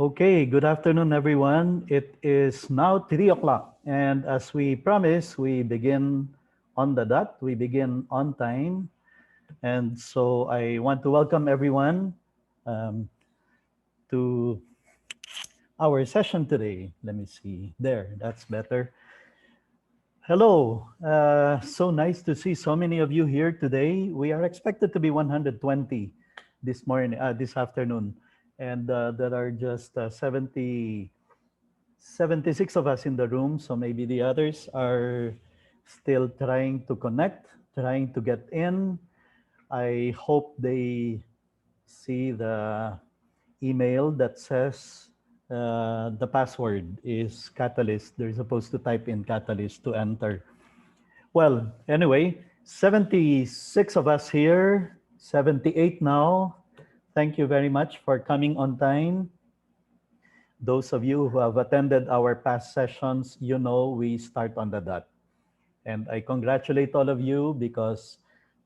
Okay, good afternoon, everyone. It is now 3 o'clock. And as we promised, we begin on the dot. We begin on time. And so I want to welcome everyone um, to our session today. Let me see. There, that's better. Hello. So nice to see so many of you here today. We are expected to be 120 this afternoon. And there are just 76 of us in the room, so maybe the others are still trying to connect, trying to get in. I hope they see the email that says the password is Catalyst. They're supposed to type in Catalyst to enter. Well, anyway, 76 of us here, 78 now. Thank you very much for coming on time. Those of you who have attended our past sessions, you know we start on the dot. And I congratulate all of you because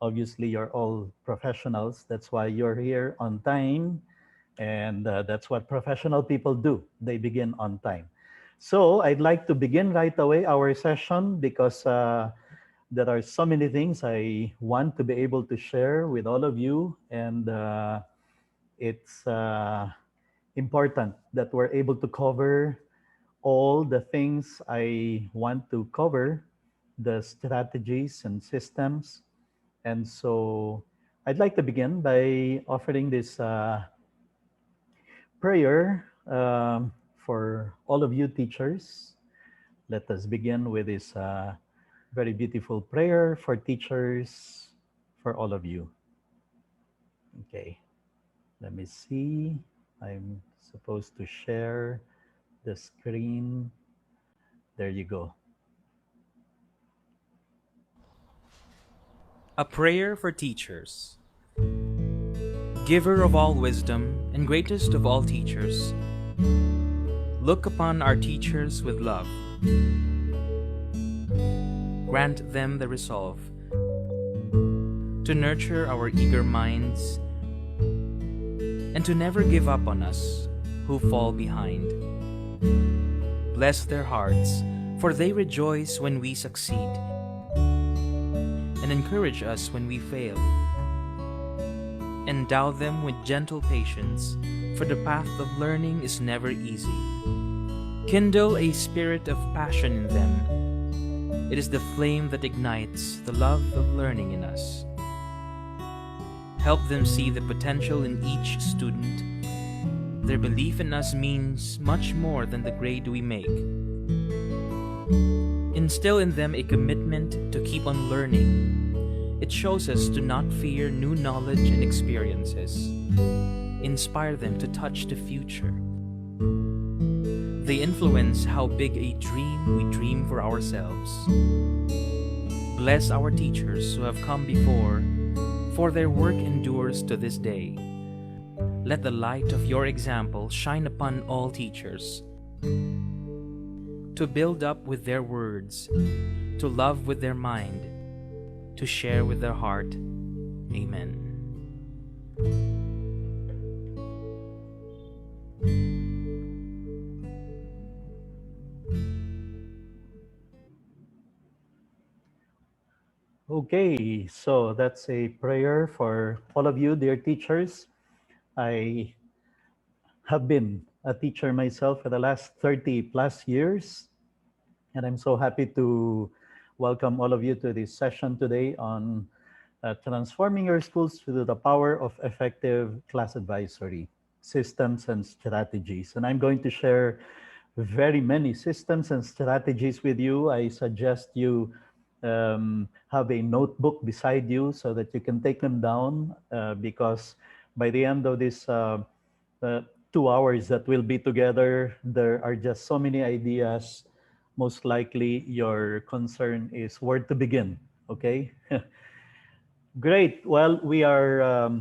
obviously you're all professionals. That's why you're here on time. And that's what professional people do. They begin on time. So I'd like to begin right away our session because there are so many things I want to be able to share with all of you. And it's important that we're able to cover all the things I want to cover, the strategies and systems. And so I'd like to begin by offering this prayer for all of you teachers. Let us begin with this very beautiful prayer for teachers, for all of you. Okay, let me see. I'm supposed to share the screen. There you go. A prayer for teachers. Giver of all wisdom and greatest of all teachers, look upon our teachers with love. Grant them the resolve to nurture our eager minds and to never give up on us who fall behind. Bless their hearts, for they rejoice when we succeed and encourage us when we fail. Endow them with gentle patience, for the path of learning is never easy. Kindle a spirit of passion in them. It is the flame that ignites the love of learning in us. Help them see the potential in each student. Their belief in us means much more than the grade we make. Instill in them a commitment to keep on learning. It shows us to not fear new knowledge and experiences. Inspire them to touch the future. They influence how big a dream we dream for ourselves. Bless our teachers who have come before, for their work endures to this day. Let the light of your example shine upon all teachers, to build up with their words, to love with their mind, to share with their heart. Amen. Okay, so that's a prayer for all of you, dear teachers. I have been a teacher myself for the last 30 plus years, and I'm so happy to welcome all of you to this session today on transforming your schools through the power of effective class advisory systems and strategies. And I'm going to share very many systems and strategies with you. I suggest you have a notebook beside you so that you can take them down because by the end of this 2 hours that we'll be together, there are just so many ideas. Most likely your concern is where to begin, okay? Great. Well,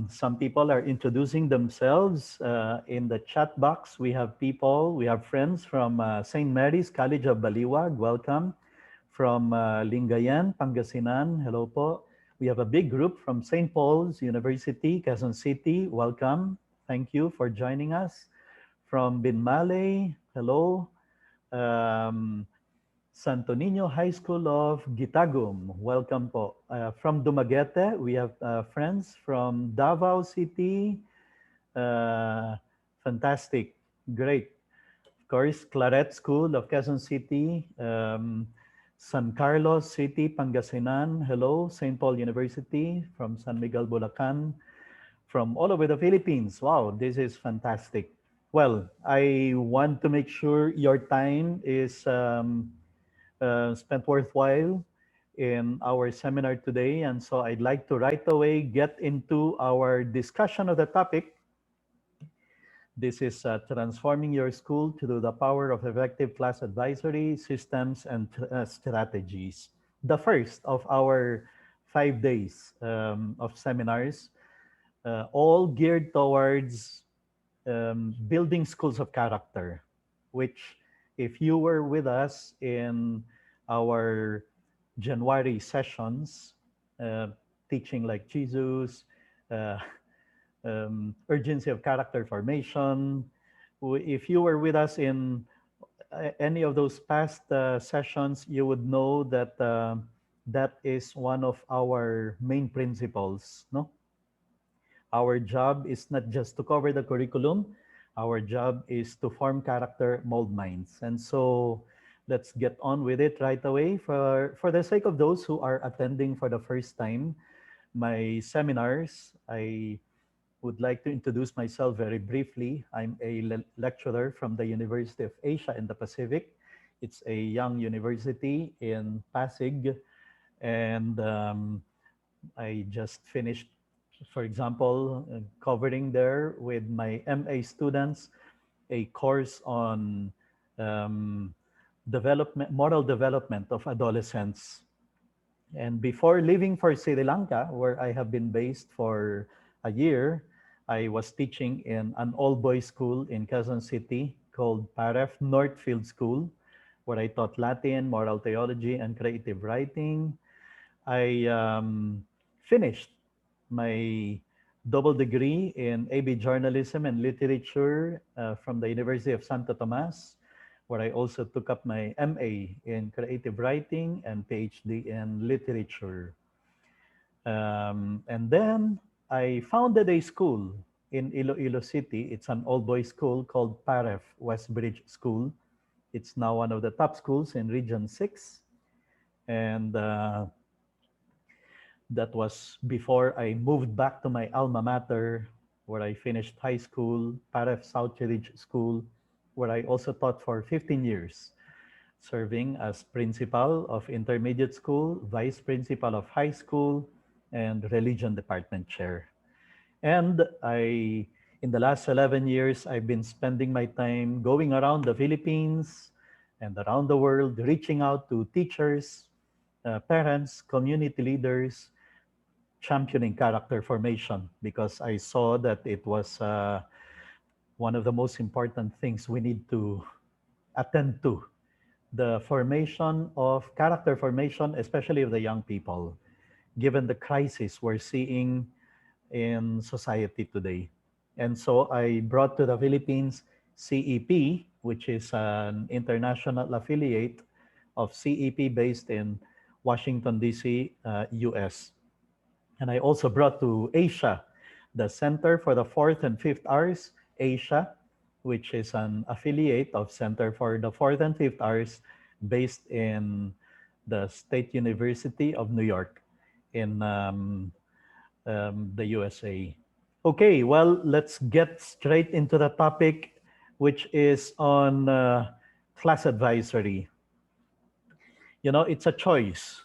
some people are introducing themselves in the chat box. We have friends from St. Mary's College of Baliwag. Welcome. From Lingayen, Pangasinan. Hello po. We have a big group from St. Paul's University, Quezon City. Welcome. Thank you for joining us. From Binmale, hello. Um, Santo Niño High School of Gitagum, welcome po. From Dumaguete, we have friends from Davao City. Uh, Fantastic, great. Of course, Claret School of Quezon City, San Carlos City, Pangasinan, hello. St. Paul University from San Miguel, Bulacan, from all over the Philippines. Wow, this is fantastic. Well, I want to make sure your time is spent worthwhile in our seminar today. And so I'd like to right away get into our discussion of the topic. This is transforming your school through the power of effective class advisory systems and strategies. The first of our 5 days of seminars, all geared towards building schools of character, which, if you were with us in our January sessions, uh, teaching like Jesus, uh, urgency of character formation, if you were with us in any of those past sessions, you would know that that is one of our main principles. No, our job is not just to cover the curriculum. Our job is to form character, mold minds. And so let's get on with it right away. For the sake of those who are attending for the first time my seminars, I would like to introduce myself very briefly. I'm a lecturer from the University of Asia in the Pacific. It's a young university in Pasig, and I just finished, for example, covering there with my MA students a course on um, moral development of adolescents. And before leaving for Sri Lanka, where I have been based for a year, I was teaching in an all-boys school in Quezon City called Paref Northfield School, where I taught Latin, moral theology, and creative writing. I finished my double degree in AB journalism and literature from the University of Santo Tomas, where I also took up my MA in creative writing and PhD in literature. And then I founded a school in Iloilo City. It's an all-boys school called Paref Westbridge School. It's now one of the top schools in Region 6. And that was before I moved back to my alma mater, where I finished high school, Paref South Ridge School, where I also taught for 15 years, serving as principal of intermediate school, vice principal of high school, and religion department chair. And in the last 11 years, I've been spending my time going around the Philippines and around the world, reaching out to teachers, parents, community leaders, championing character formation, because I saw that it was one of the most important things we need to attend to, the formation of character formation, especially of the young people, given the crisis we're seeing in society today. And so I brought to the Philippines CEP, which is an international affiliate of CEP based in Washington, D.C., US. And I also brought to Asia the Center for the Fourth and Fifth Hours Asia, which is an affiliate of Center for the Fourth and Fifth Hours based in the State University of New York in the USA. Okay, well, let's get straight into the topic, which is on class advisory. You know, it's a choice.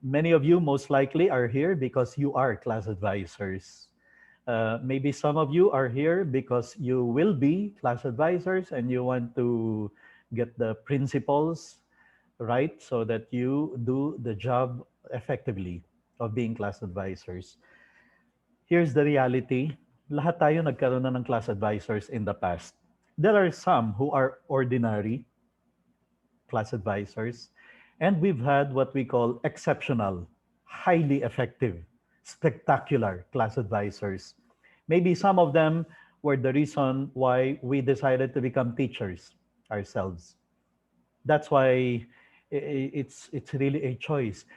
Many of you most likely are here because you are class advisors. Maybe some of you are here because you will be class advisors and you want to get the principles right so that you do the job effectively of being class advisors. Here's the reality. Lahat tayo nagkaroon na ng class advisors in the past. There are some who are ordinary class advisors, and we've had what we call exceptional, highly effective, spectacular class advisors. Maybe some of them were the reason why we decided to become teachers ourselves. That's why it's really a choice.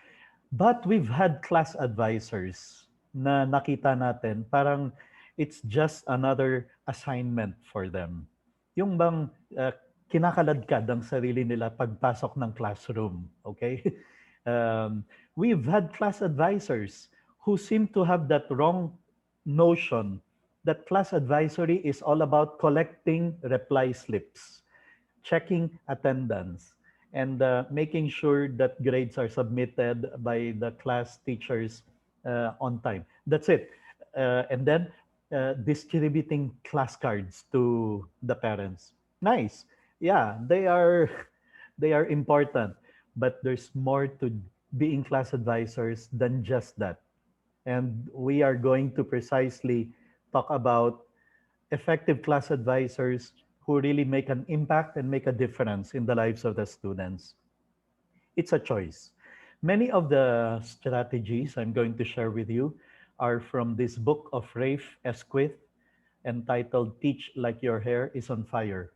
But we've had class advisors na nakita natin, parang it's just another assignment for them. Yung bang kinakaladkad ang sarili nila pagpasok ng classroom, okay? We've had class advisors who seem to have that wrong notion that class advisory is all about collecting reply slips, checking attendance, and making sure that grades are submitted by the class teachers on time. That's it. And then distributing class cards to the parents. Nice. Yeah, they are they are important, but there's more to being class advisors than just that. And we are going to precisely talk about effective class advisors who really make an impact and make a difference in the lives of the students. It's a choice. Many of the strategies I'm going to share with you are from this book of Rafe Esquith entitled Teach Like Your Hair is on Fire,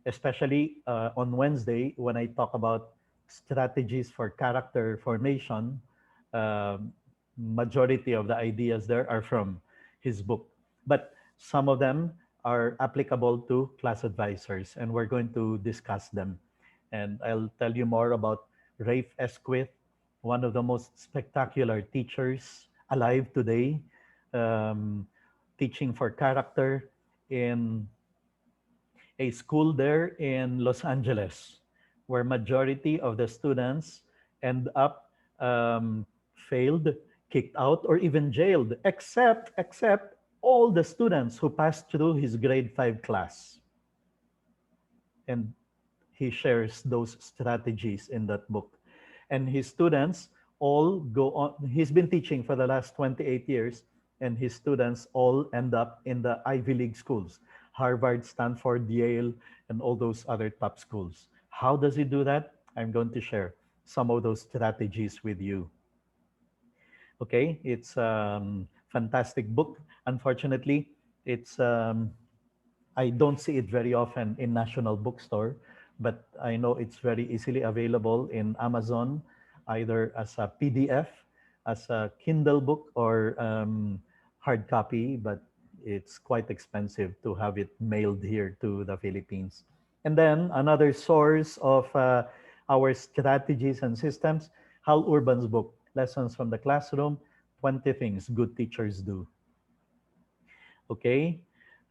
especially on Wednesday when I talk about strategies for character formation. um Majority of the ideas there are from his book, but some of them are applicable to class advisors, and we're going to discuss them. And I'll tell you more about Rafe Esquith, one of the most spectacular teachers alive today, um, teaching for character in a school there in Los Angeles, where majority of the students end up failed, kicked out, or even jailed, except all the students who passed through his grade 5 class. And he shares those strategies in that book. And his students all go on. He's been teaching for the last 28 years, and his students all end up in the Ivy League schools: Harvard, Stanford, Yale, and all those other top schools. How does he do that? I'm going to share some of those strategies with you. Okay, it's fantastic book. Unfortunately, it's I don't see it very often in National Bookstore, but I know it's very easily available in Amazon, either as a PDF, as a Kindle book, or hard copy. But it's quite expensive to have it mailed here to the Philippines. And then another source of our strategies and systems, Hal Urban's book, Lessons from the Classroom: 20 Things Good Teachers Do. Okay?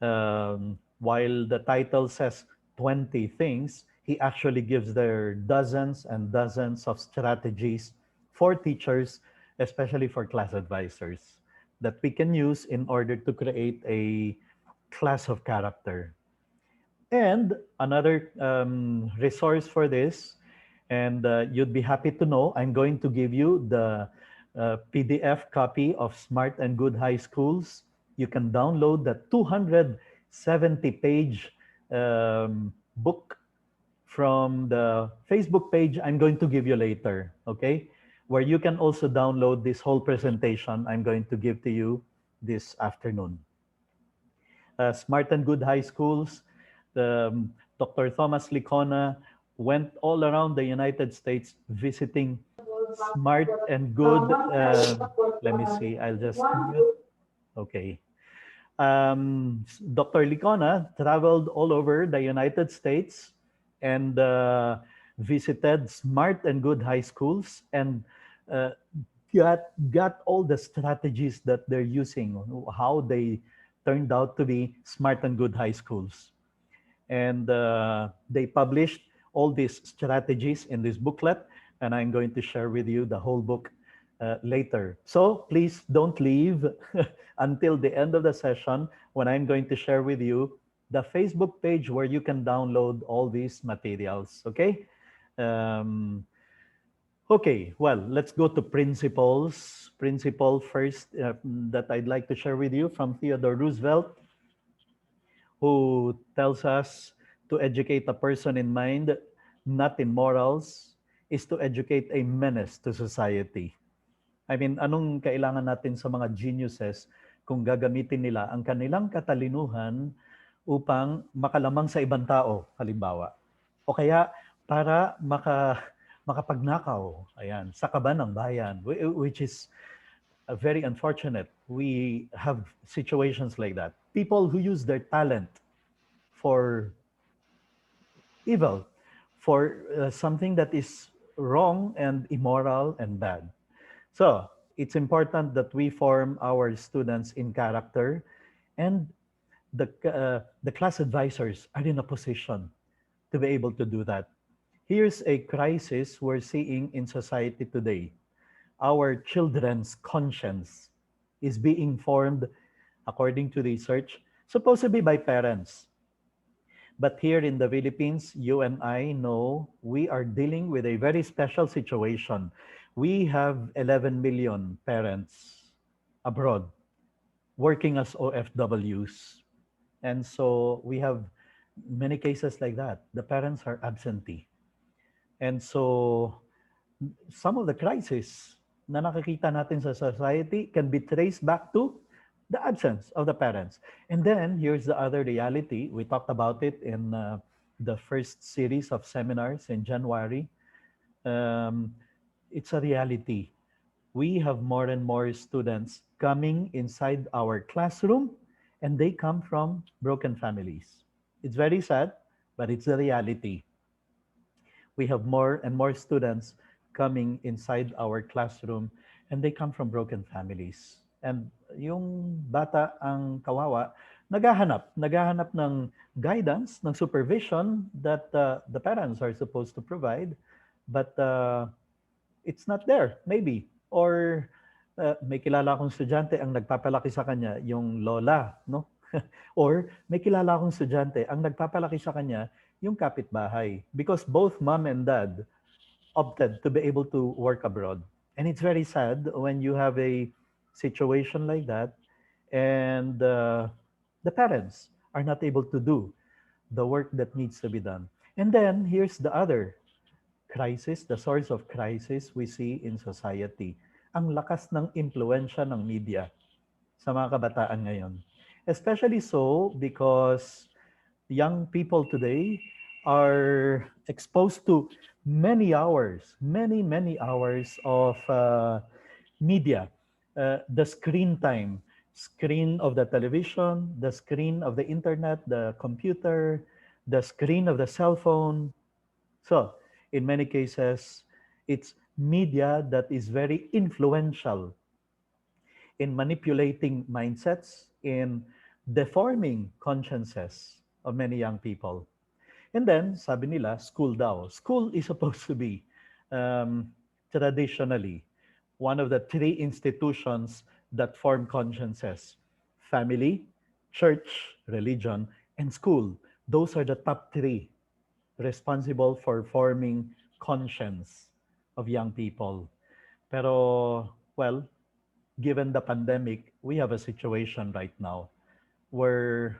While the title says 20 things, he actually gives there dozens and dozens of strategies for teachers, especially for class advisors, that we can use in order to create a class of character. And another resource for this, and you'd be happy to know, I'm going to give you the PDF copy of Smart and Good High Schools. You can download the 270-page book from the Facebook page I'm going to give you later, okay? Where you can also download this whole presentation I'm going to give to you this afternoon. Smart and Good High Schools, Dr. Thomas Lickona went all around the United States visiting smart and good. Let me see, I'll just mute. Okay. Dr. Lickona traveled all over the United States and visited smart and good high schools, and uh, got all the strategies that they're using, how they turned out to be smart and good high schools. And they published all these strategies in this booklet, and I'm going to share with you the whole book later. So please don't leave until the end of the session, when I'm going to share with you the Facebook page where you can download all these materials, okay? Um, okay, well, let's go to principles. Principle first that I'd like to share with you from Theodore Roosevelt, who tells us to educate a person in mind, not in morals, is to educate a menace to society. I mean, anong kailangan natin sa mga geniuses kung gagamitin nila ang kanilang katalinuhan upang makalamang sa ibang tao, halimbawa. O kaya para makapagnakaw, ayan, sa kaban ng bayan, which is very unfortunate. We have situations like that. People who use their talent for evil, for something that is wrong and immoral and bad. So it's important that we form our students in character, and the class advisors are in a position to be able to do that. Here's a crisis we're seeing in society today. Our children's conscience is being formed, according to research, supposedly by parents. But here in the Philippines, you and I know we are dealing with a very special situation. We have 11 million parents abroad working as OFWs. And so we have many cases like that. The parents are absentee. And so some of the crises na nakikita natin sa society can be traced back to the absence of the parents. And then here's the other reality. We talked about it in the first series of seminars in January. Um, it's a reality. We have more and more students coming inside our classroom, and they come from broken families. It's very sad, but it's the reality. We have more and more students coming inside our classroom, and they come from broken families. And yung bata ang kawawa, naghahanap ng guidance, ng supervision that the parents are supposed to provide, but it's not there, maybe. Or may kilala akong estudyante ang nagpapalaki sa kanya yung lola, no? Or may kilala akong estudyante ang nagpapalaki sa kanya yung kapitbahay, because both mom and dad opted to be able to work abroad. And it's very sad when you have a situation like that, and the parents are not able to do the work that needs to be done. And then here's the other crisis, the source of crisis we see in society. Ang lakas ng impluensya ng media sa mga kabataan ngayon. Especially so because young people today are exposed to many hours of media. The screen time, screen of the television, the screen of the internet, the computer, the screen of the cell phone. So, in many cases, it's media that is very influential in manipulating mindsets, in deforming consciences of many young people. And then, sabi nila, school daw. School is supposed to be traditionally one of the three institutions that form consciences: family, church, religion, and school. Those are the top three responsible for forming conscience of young people. Pero, well, given the pandemic, we have a situation right now where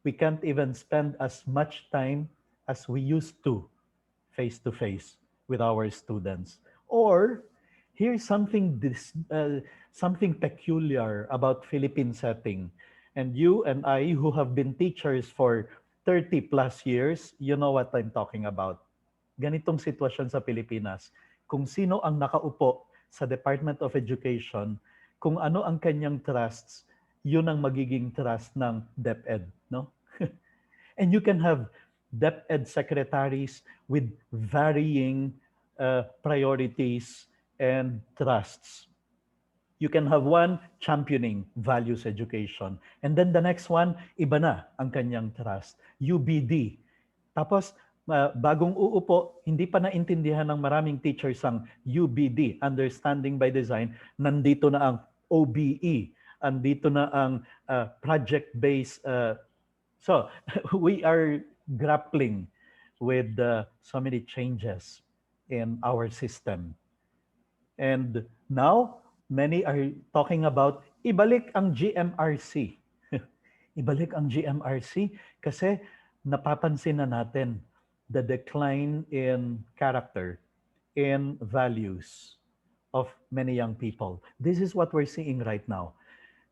we can't even spend as much time as we used to face with our students. Or here's something peculiar about Philippine setting. And you and I, who have been teachers for 30 plus years, you know what I'm talking about. Ganitong sitwasyon sa Pilipinas. Kung sino ang nakaupo sa Department of Education, kung ano ang kanyang trusts, yun ang magiging trust ng DepEd, no? And you can have DepEd secretaries with varying priorities and trusts. You can have one championing values education, and then the next one, iba na ang kanyang trust, UBD. Tapos, bagong uupo, hindi pa naintindihan ng maraming teachers ang UBD, Understanding by Design, nandito na ang OBE, andito na ang project-based. So, we are grappling with so many changes in our system. And now, many are talking about ibalik ang GMRC. Ibalik ang GMRC kasi napapansin na natin the decline in character, in values of many young people. This is what we're seeing right now.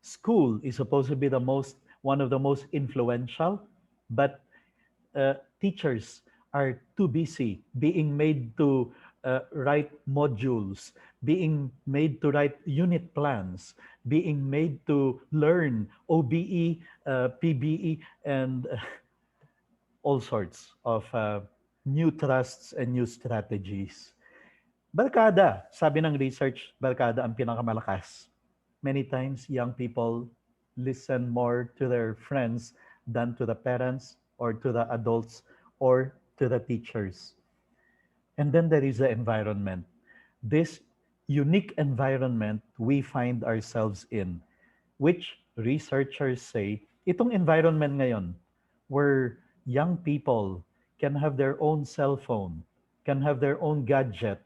School is supposed to be one of the most influential, but teachers are too busy being made to write modules, being made to write unit plans, being made to learn OBE, PBE, and all sorts of new trusts and new strategies. Barkada, sabi ng research, barkada ang pinakamalakas. Many times, young people listen more to their friends than to the parents or to the adults or to the teachers. And then there is the environment. This unique environment we find ourselves in, which researchers say, itong environment ngayon, where young people can have their own cell phone, can have their own gadget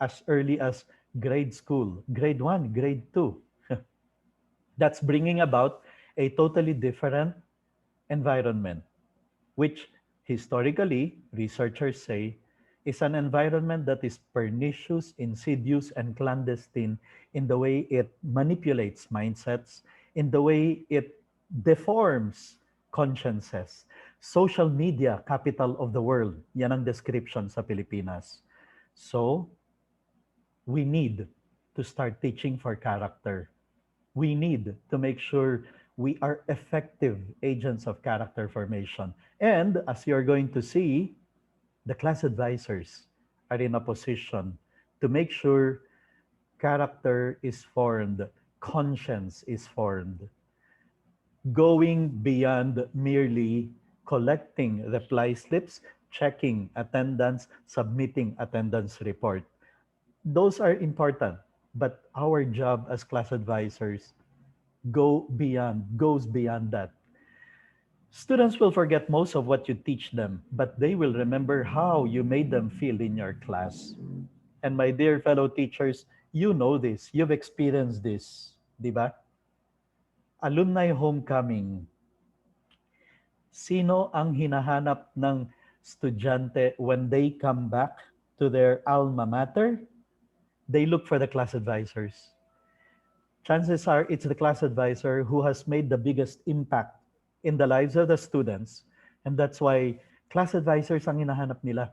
as early as grade school, grade 1, grade 2. That's bringing about a totally different environment, which historically, researchers say, is an environment that is pernicious, insidious, and clandestine in the way it manipulates mindsets, in the way it deforms consciences. Social media, capital of the world. Yan ang description sa Pilipinas. So, we need to start teaching for character. We need to make sure we are effective agents of character formation. And as you're going to see, the class advisors are in a position to make sure character is formed, conscience is formed, going beyond merely collecting reply slips, checking attendance, submitting attendance report. Those are important, but our job as class advisors goes beyond that. Students will forget most of what you teach them, but they will remember how you made them feel in your class. And my dear fellow teachers, you know this, you've experienced this, di ba? Alumni homecoming. Sino ang hinahanap ng estudyante when they come back to their alma mater? They look for the class advisors. Chances are it's the class advisor who has made the biggest impact in the lives of the students. And that's why class advisors ang hinahanap nila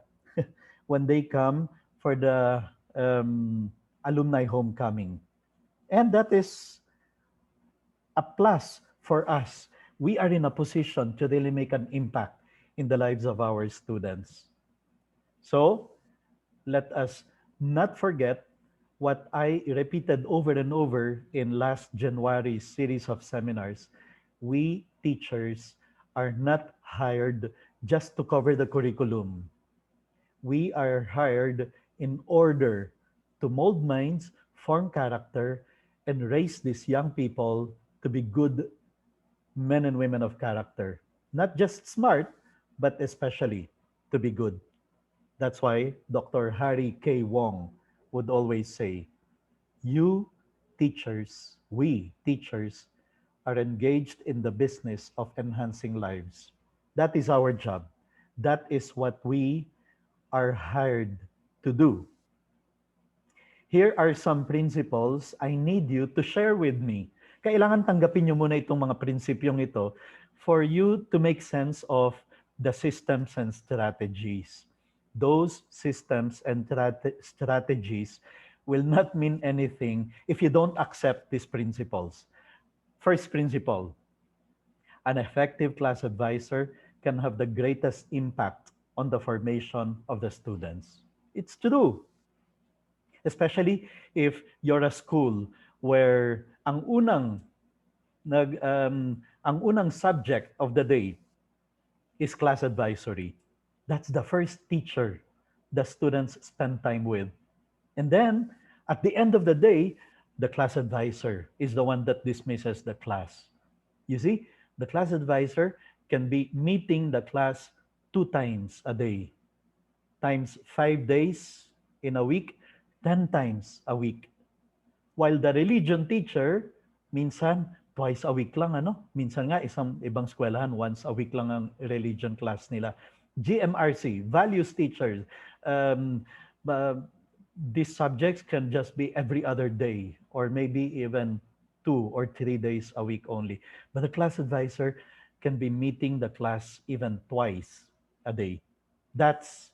when they come for the alumni homecoming. And that is a plus for us. We are in a position to really make an impact in the lives of our students. So let us not forget what I repeated over and over in last January's series of seminars. We teachers are not hired just to cover the curriculum. We are hired in order to mold minds, form character, and raise these young people to be good men and women of character. Not just smart, but especially to be good. That's why Dr. Harry K. Wong would always say, you teachers, we teachers, are engaged in the business of enhancing lives. That is our job. That is what we are hired to do. Here are some principles I need you to share with me. Kailangan tanggapin nyo muna itong mga prinsipyong ito for you to make sense of the systems and strategies. Those systems and strategies will not mean anything if you don't accept these principles. First principle, an effective class advisor can have the greatest impact on the formation of the students. It's true. Especially if you're a school where ang unang subject of the day is class advisory. That's the first teacher the students spend time with. And then at the end of the day, the class advisor is the one that dismisses the class. You see, the class advisor can be meeting the class 2 times a day, times 5 days in a week, 10 times a week. While the religion teacher, minsan twice a week lang, ano? Minsan nga isang ibang eskwelahan, once a week lang ang religion class nila. GMRC, values teachers, these subjects can just be every other day or maybe even 2 or 3 days a week only. But the class advisor can be meeting the class even twice a day. That's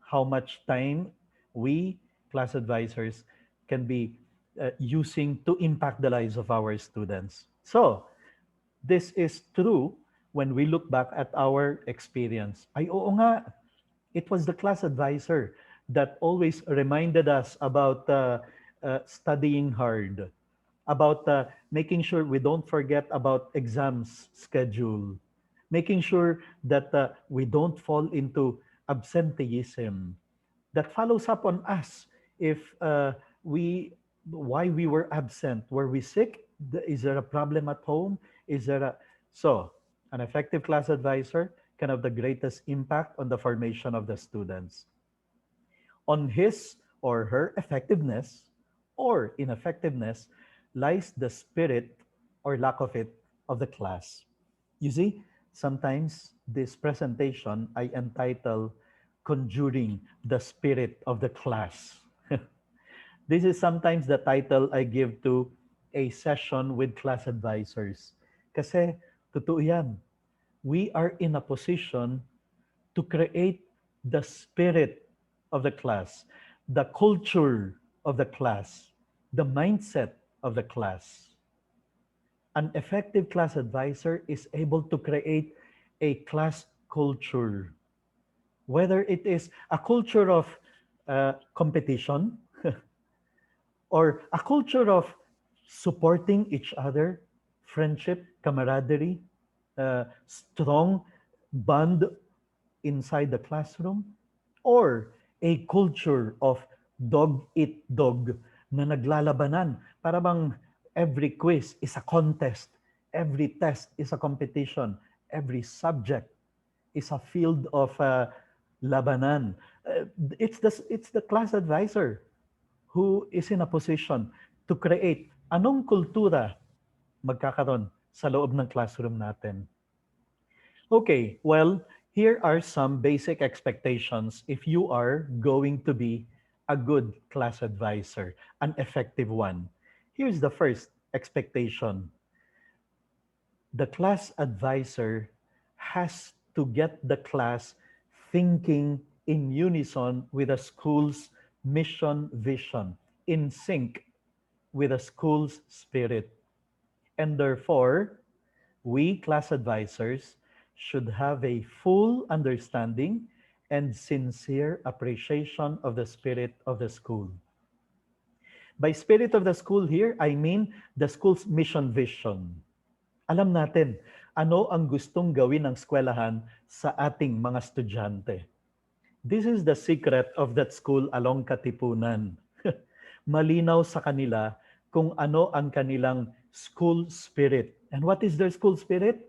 how much time we, class advisors, can be using to impact the lives of our students. So, this is true when we look back at our experience. Ay, oo nga, it was the class advisor that always reminded us about studying hard, about making sure we don't forget about exams schedule, making sure that we don't fall into absenteeism, that follows up on us if we why we were absent. Were we sick? Is there a problem at home? Is there a so an effective class advisor can have the greatest impact on the formation of the students, on his or her effectiveness or ineffectiveness lies the spirit or lack of it of the class. You see, sometimes this presentation I entitle Conjuring the Spirit of the Class. This is sometimes the title I give to a session with class advisors. Kasi, totoo yan. We are in a position to create the spirit of the class, the culture of the class, the mindset of the class. An effective class advisor is able to create a class culture, whether it is a culture of competition or a culture of supporting each other, friendship, camaraderie, strong bond inside the classroom, or a culture of dog eat dog na naglalabanan. Para bang every quiz is a contest, every test is a competition, every subject is a field of labanan. It's the class advisor who is in a position to create anong kultura magkakaroon sa loob ng classroom natin. Okay, well, here are some basic expectations if you are going to be a good class advisor, an effective one. Here's the first expectation. The class advisor has to get the class thinking in unison with the school's mission vision, in sync with the school's spirit. And therefore, we class advisors should have a full understanding and sincere appreciation of the spirit of the school. By spirit of the school here, I mean the school's mission vision. Alam natin, ano ang gustong gawin ng eskwelahan sa ating mga estudyante. This is the secret of that school along Katipunan. Malinaw sa kanila kung ano ang kanilang school spirit. And what is their school spirit?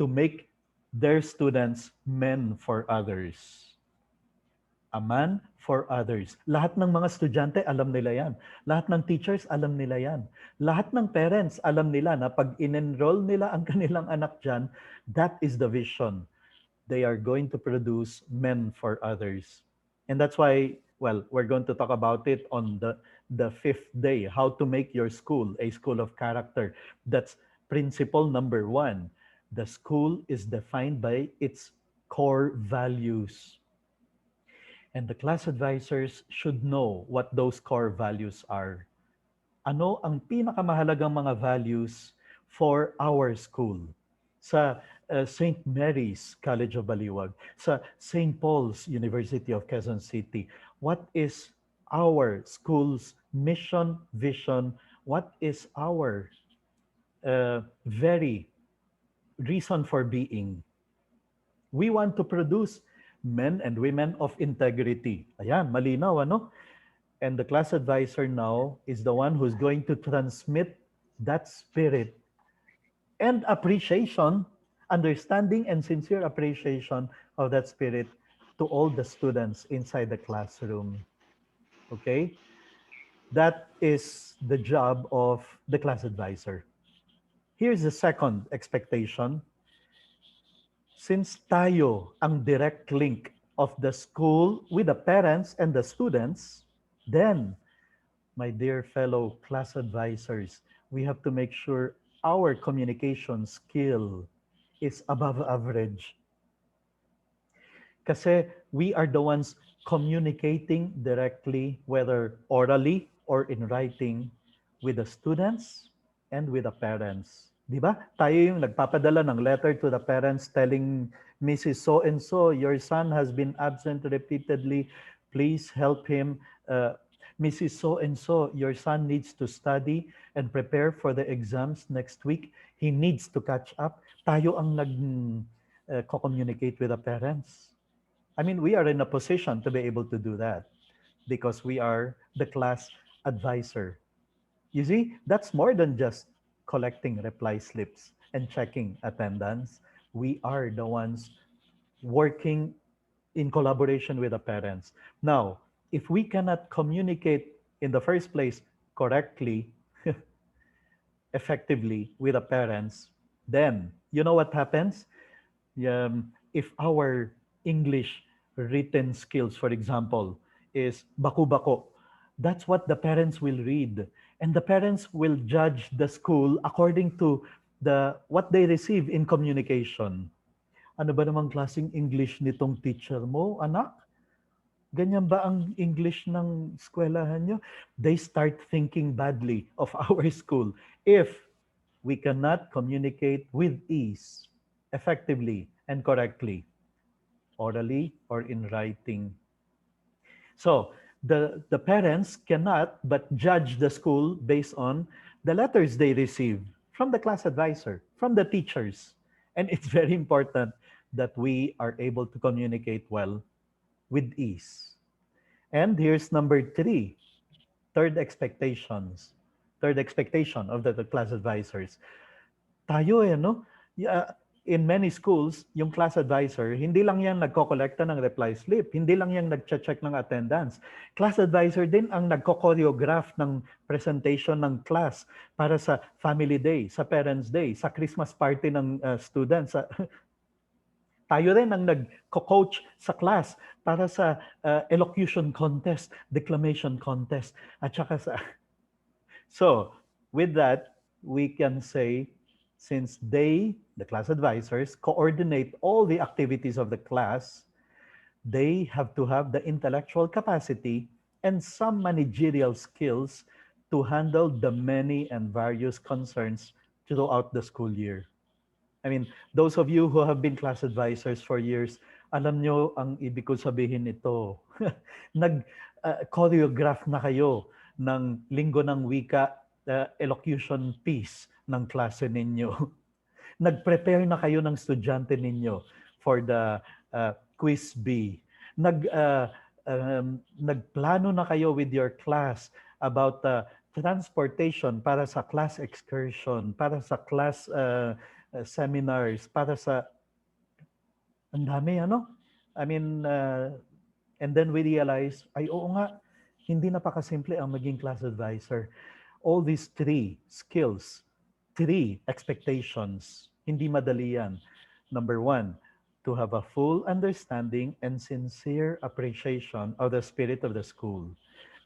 To make their students men for others. A man for others. Lahat ng mga estudyante, alam nila yan. Lahat ng teachers, alam nila yan. Lahat ng parents, alam nila na pag in-enroll nila ang kanilang anak dyan, that is the vision. They are going to produce men for others. And that's why, well, we're going to talk about it on the fifth day, how to make your school a school of character. That's principle number 1. The school is defined by its core values. And the class advisors should know what those core values are. Ano ang pinakamahalagang mga values for our school? Sa St. Mary's College of Baliwag, sa St. Paul's University of Quezon City, what is our school's mission, vision? What is our very reason for being? We want to produce men and women of integrity. Ayan, malinaw, ano? And the class advisor now is the one who's going to transmit that spirit and appreciation, understanding and sincere appreciation of that spirit to all the students inside the classroom. Okay? That is the job of the class advisor. Here's the second expectation. Since tayo ang direct link of the school with the parents and the students, then, my dear fellow class advisors, We have to make sure our communication skill is above average. Kasi we are the ones communicating directly, whether orally or in writing, with the students and with the parents. Di ba? Tayo yung nagpapadala ng letter to the parents telling Mrs. So-and-so, your son has been absent repeatedly. Please help him. Mrs. So-and-so, your son needs to study and prepare for the exams next week. He needs to catch up. Tayo ang nag-communicate with the parents. I mean, we are in a position to be able to do that because we are the class advisor. You see, that's more than just collecting reply slips and checking attendance. We are the ones working in collaboration with the parents. Now, if we cannot communicate in the first place correctly, effectively with the parents, then you know what happens? If our English written skills, for example, is baku-bako, that's what the parents will read. And the parents will judge the school according to what they receive in communication. Ano ba namang klaseng English nitong teacher mo, anak? Ganyan ba ang English ng eskwelahan nyo? They start thinking badly of our school if we cannot communicate with ease, effectively, and correctly, orally or in writing. So the parents cannot but judge the school based on the letters they receive from the class advisor, from the teachers. And it's very important that we are able to communicate well with ease. And here's number three, third expectations. Third expectation of the class advisors. Tayo no? In many schools, yung class advisor, hindi lang yan nagko-collecta ng reply slip, hindi lang yan nag-check ng attendance. Class advisor din ang nagko-choreograph ng presentation ng class para sa family day, sa parents day, sa Christmas party ng students. Tayo rin ang nag-coach sa class para sa elocution contest, declamation contest, at saka sa... So, with that, we can say, since they, the class advisors, coordinate all the activities of the class, they have to have the intellectual capacity and some managerial skills to handle the many and various concerns throughout the school year. I mean, those of you who have been class advisors for years, alam nyo ang ibig ko sabihin nito. Nag-choreograph na kayo ng Linggo ng Wika elocution piece ng klase ninyo. Nag-prepare na kayo ng estudyante ninyo for the quiz B. Nagplano na kayo with your class about transportation para sa class excursion, para sa class seminars, para sa... Ang dami, ano? I mean, and then we realize, ay oo nga, hindi napakasimple ang maging class advisor. All these three skills, three expectations, hindi madali yan. Number one, to have a full understanding and sincere appreciation of the spirit of the school.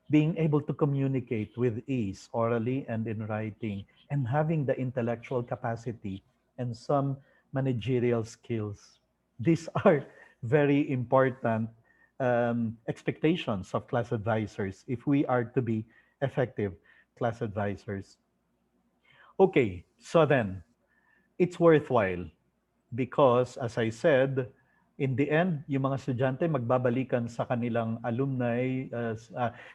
Being able to communicate with ease, orally and in writing, and having the intellectual capacity and some managerial skills. These are very important expectations of class advisors if we are to be effective class advisors. Okay, so then, it's worthwhile because, as I said, in the end, yung mga estudyante magbabalikan sa kanilang alumni,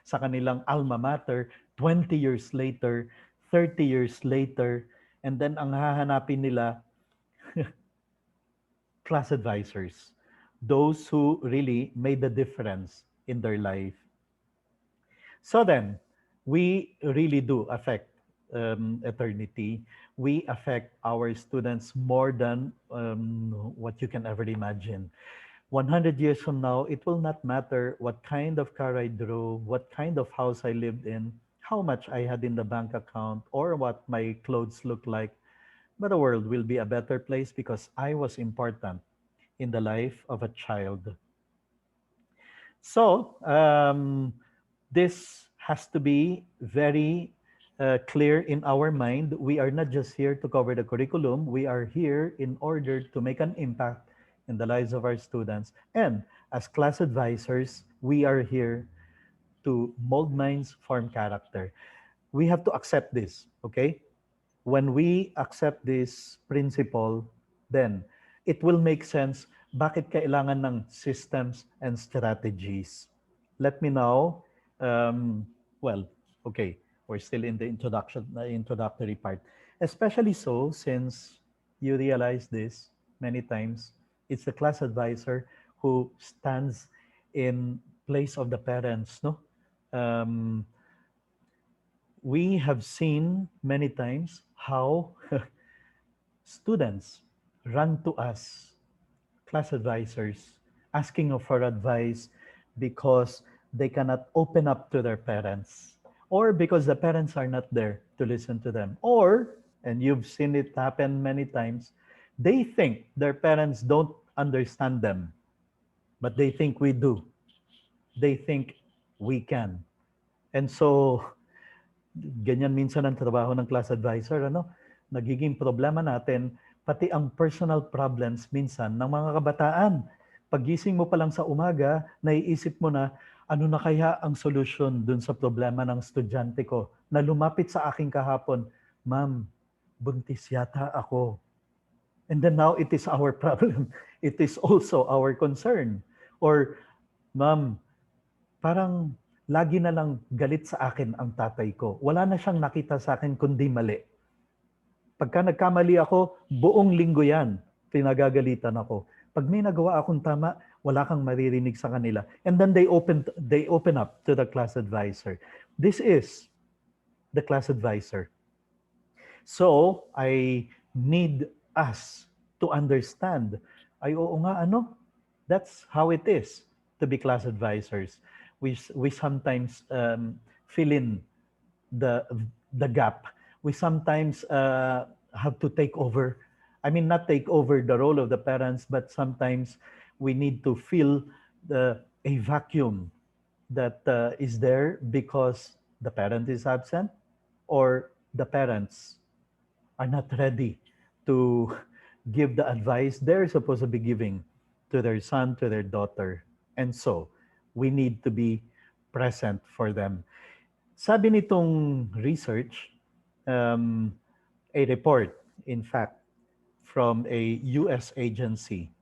sa kanilang alma mater, 20 years later, 30 years later, and then ang hahanapin nila, class advisors, those who really made the difference in their life. So then, we really do affect eternity. We affect our students more than what you can ever imagine. 100 years from now, it will not matter what kind of car I drove, what kind of house I lived in, how much I had in the bank account, or what my clothes look like. But the world will be a better place because I was important in the life of a child. So, this has to be very clear in our mind, we are not just here to cover the curriculum, we are here in order to make an impact in the lives of our students. And as class advisors, we are here to mold minds, form character. We have to accept this, okay? When we accept this principle, then it will make sense bakit kailangan ng systems and strategies. Let me now, um, well, okay, we're still in the introductory part. Especially so since you realize this many times, it's the class advisor who stands in place of the parents, no? Um, we have seen many times how students run to us, class advisors, asking for advice because they cannot open up to their parents, or because the parents are not there to listen to them, or, and you've seen it happen many times, they think their parents don't understand them, but they think we do. They think we can. And so ganyan minsan ang trabaho ng class advisor, ano? Nagiging problema natin, pati ang personal problems minsan ng mga kabataan. Pagising mo pa lang sa umaga, naiisip mo na, ano na kaya ang solusyon dun sa problema ng estudyante ko na lumapit sa akin kahapon, Ma'am, buntis yata ako. And then now it is our problem. It is also our concern. Or, Ma'am, parang lagi na lang galit sa akin ang tatay ko. Wala na siyang nakita sa akin kundi mali. Pagka nagkamali ako, buong linggo yan, pinagagalitan ako. Pag may nagawa akong tama, wala kang maririnig sa kanila. And then they open up to the class advisor. This is the class advisor. So, I need us to understand, ay oo nga, ano? That's how it is to be class advisors. We sometimes fill in the the gap. We sometimes have to take over. I mean, not take over the role of the parents, but sometimes we need to fill a vacuum that is there because the parent is absent or the parents are not ready to give the advice they're supposed to be giving to their son, to their daughter. And so, we need to be present for them. Sabi nitong research, um, a report, in fact, from a US agency,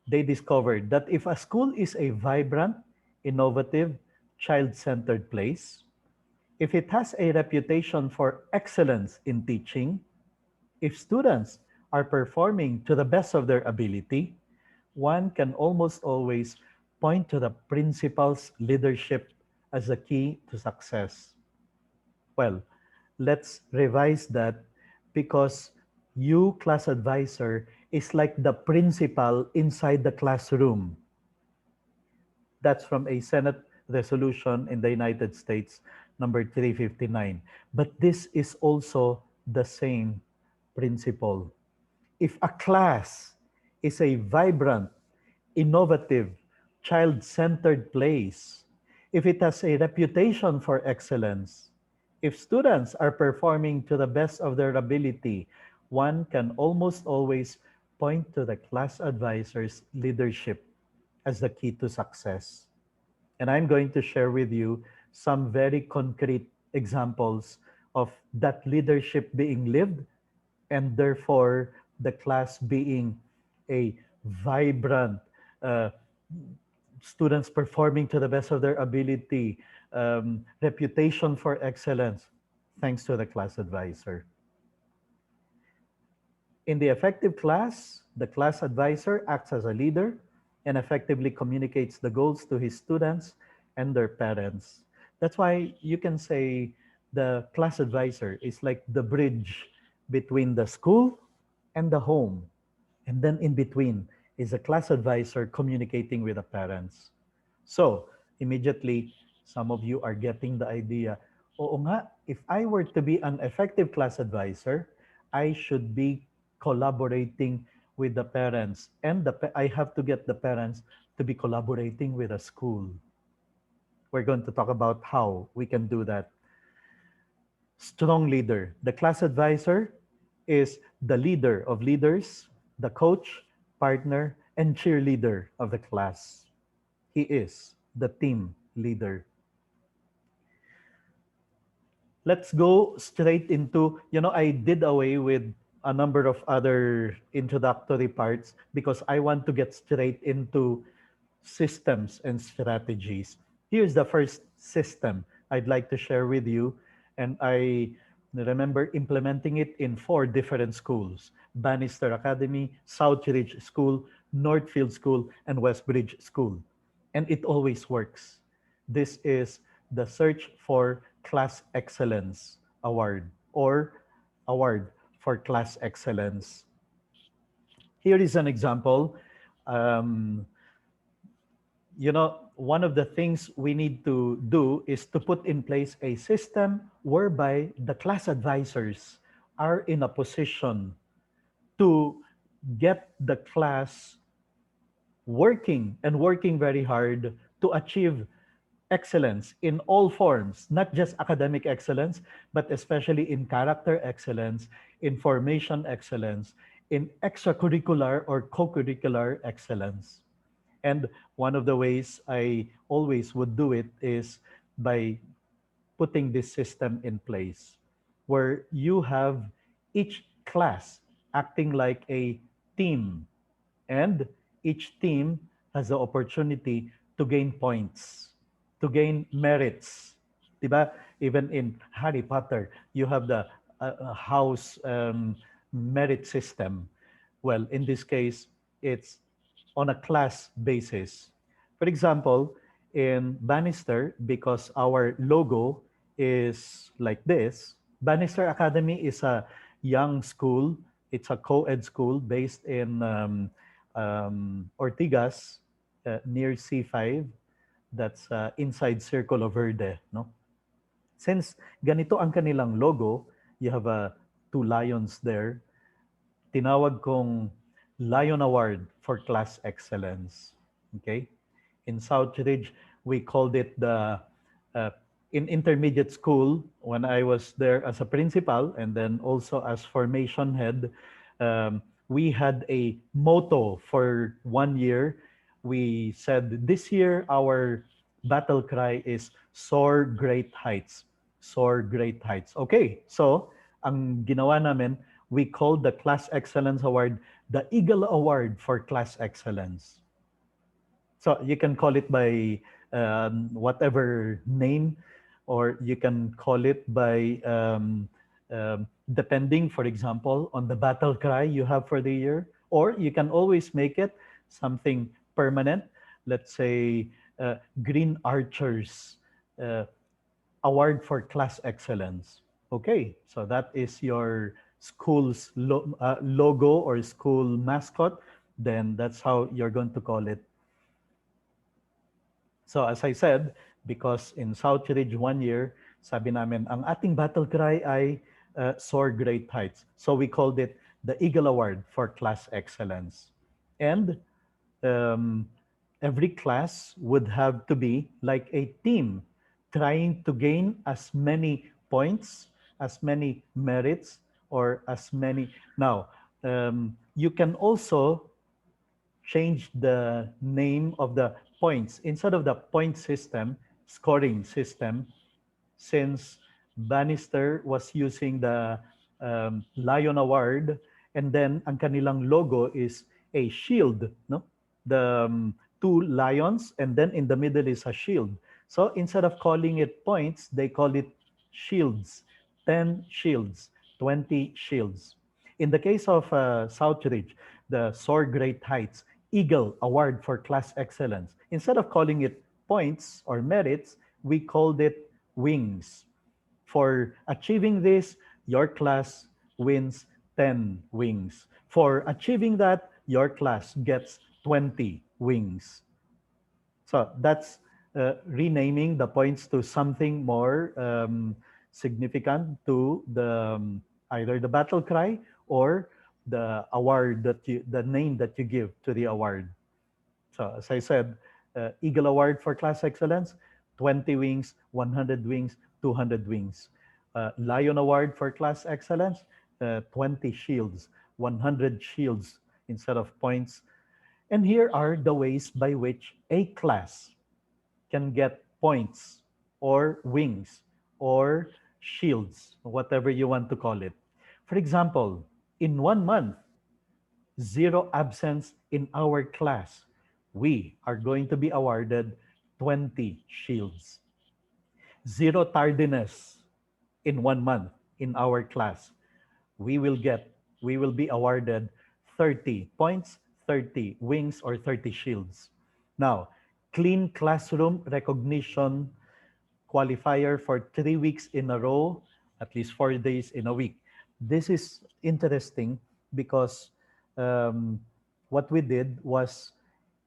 they discovered that if a school is a vibrant, innovative, child-centered place, if it has a reputation for excellence in teaching, if students are performing to the best of their ability, one can almost always point to the principal's leadership as the key to success. Well, let's revise that because you, class advisor, is like the principal inside the classroom. That's from a Senate resolution in the United States, number 359. But this is also the same principle. If a class is a vibrant, innovative, child-centered place, if it has a reputation for excellence, if students are performing to the best of their ability, one can almost always point to the class advisor's leadership as the key to success. And I'm going to share with you some very concrete examples of that leadership being lived and therefore the class being a vibrant, uh, students performing to the best of their ability, reputation for excellence, thanks to the class advisor. In the effective class, the class advisor acts as a leader and effectively communicates the goals to his students and their parents. That's why you can say the class advisor is like the bridge between the school and the home. And then in between is a class advisor communicating with the parents. So immediately, some of you are getting the idea, oo nga, if I were to be an effective class advisor, I should be collaborating with the parents. And I have to get the parents to be collaborating with the school. We're going to talk about how we can do that. strong leader. The class advisor is the leader of leaders, the coach, partner, and cheerleader of the class. He is the team leader. Let's go straight into, I did away with a number of other introductory parts because I want to get straight into systems and strategies. Here's the first system I'd like to share with you. And I remember implementing it in 4 different schools: Bannister Academy, Southridge School, Northfield School, and Westbridge School. And it always works. This is the Search for Class Excellence Award, or Award for Class Excellence. Here is an example. Um, one of the things we need to do is to put in place a system whereby the class advisors are in a position to get the class working and working very hard to achieve excellence in all forms, not just academic excellence, but especially in character excellence, in formation excellence, in extracurricular or co-curricular excellence. And one of the ways I always would do it is by putting this system in place where you have each class acting like a team, and each team has the opportunity to gain points, to gain merits. Diba? Even in Harry Potter, you have the house merit system. Well, in this case, it's on a class basis. For example, in Bannister, because our logo is like this, Bannister Academy is a young school. It's a co-ed school based in Ortigas, near C5. That's inside Circulo Verde. No? Since ganito ang kanilang logo, you have 2 lions there. Tinawag kong Lion Award for Class Excellence. Okay? In Southridge, we called it uh, in intermediate school, when I was there as a principal and then also as formation head, we had a motto for 1 year. We said, this year, our battle cry is Soar Great Heights. Soar Great Heights. Okay, so ang ginawa namin, we called the Class Excellence Award the Eagle Award for Class Excellence. So you can call it by whatever name, or you can call it by depending, for example, on the battle cry you have for the year, or you can always make it something permanent. Let's say Green Archers uh, Award for Class Excellence. Okay, so that is your school's logo or school mascot. Then that's how you're going to call it. So as I said, because in Southridge 1 year, sabi namin, ang ating battle cry ay Soar Great Heights. So we called it the Eagle Award for Class Excellence. And um, every class would have to be like a team trying to gain as many points, as many merits, or as many. Now, you can also change the name of the points. Instead of the point system, scoring system, since Bannister was using the Lion Award, and then ang kanilang logo is a shield, no? The 2 lions, and then in the middle is a shield. So instead of calling it points, they call it shields. 10 shields, 20 shields. In the case of Southridge, the Soar Great Heights Eagle Award for Class Excellence, instead of calling it points or merits, we called it wings. For achieving this, your class wins 10 wings. For achieving that, your class gets 20 wings. So that's renaming the points to something more significant to the either the battle cry or the award the name that you give to the award. So as I said, Eagle Award for Class Excellence, 20 wings, 100 wings, 200 wings. Lion Award for class excellence, 20 shields, 100 shields instead of points. And here are the ways by which a class can get points or wings or shields, whatever you want to call it. For example, in 1 month, zero absence in our class, we are going to be awarded 20 shields. Zero tardiness in 1 month in our class, we will get, we will be awarded 30 points, 30 wings, or 30 shields. Now, clean classroom recognition qualifier for 3 weeks in a row, at least 4 days in a week. This is interesting because um, what we did was,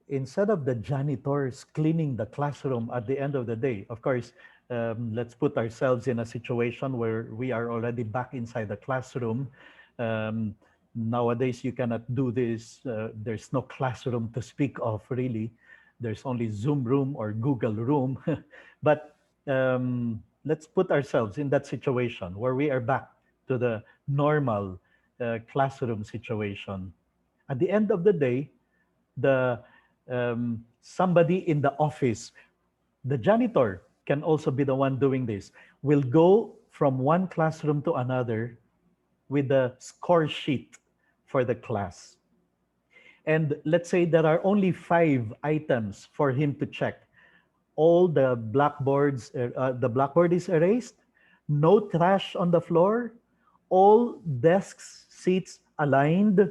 instead of the janitors cleaning the classroom at the end of the day, of course, let's put ourselves in a situation where we are already back inside the classroom. Um, Nowadays, you cannot do this. There's no classroom to speak of, really. There's only Zoom room or Google room. But let's put ourselves in that situation where we are back to the normal classroom situation. At the end of the day, the somebody in the office, the janitor can also be the one doing this, will go from one classroom to another with the score sheet for the class. And let's say there are only 5 items for him to check. All the blackboards, the blackboard is erased, no trash on the floor, all desks, seats aligned,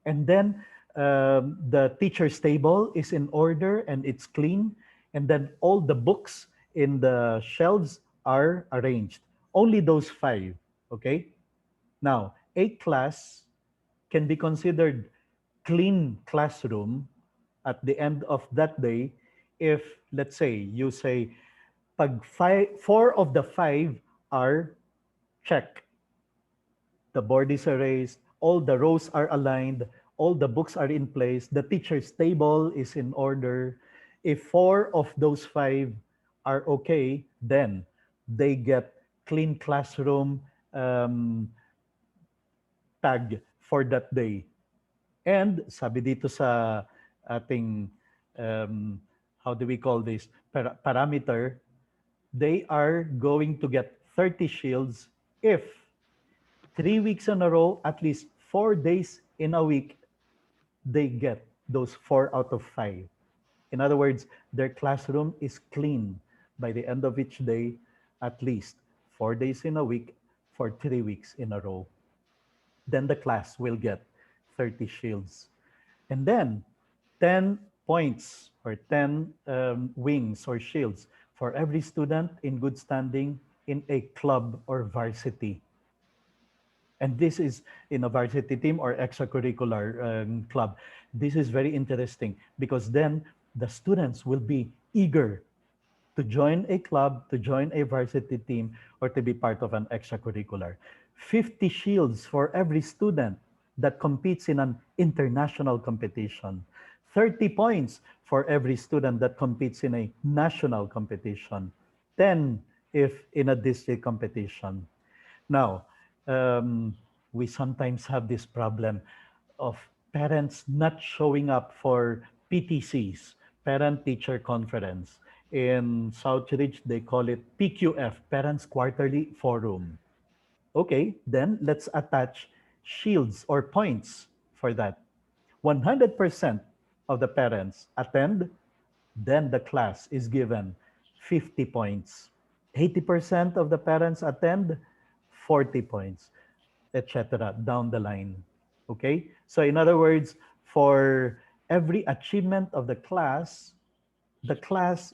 and then the teacher's table is in order and it's clean, and then all the books in the shelves are arranged. Only those 5, okay? Now, a class can be considered clean classroom at the end of that day if, let's say, you say, pag 4 of the 5 are check. The board is erased, all the rows are aligned, all the books are in place, the teacher's table is in order. If 4 of those 5 are okay, then they get clean classroom tag for that day. And sabi dito sa ating, how do we call this, parameter, they are going to get 30 shields if 3 weeks in a row, at least 4 days in a week, they get those 4 out of 5. In other words, their classroom is clean by the end of each day, at least 4 days in a week for 3 weeks in a row. Then the class will get 30 shields. And then 10 points or 10 wings or shields for every student in good standing in a club or varsity. And this is in a varsity team or extracurricular club. This is very interesting because then the students will be eager to join a club, to join a varsity team, or to be part of an extracurricular. 50 shields for every student that competes in an international competition. 30 points for every student that competes in a national competition. 10 if in a district competition. Now, we sometimes have this problem of parents not showing up for PTCs, parent-teacher conference. In Southridge, they call it PQF, Parents Quarterly Forum. Okay, then let's attach shields or points for that. 100% of the parents attend, then the class is given 50 points. 80% of the parents attend, 40 points, etc. down the line. Okay? So in other words, for every achievement of the class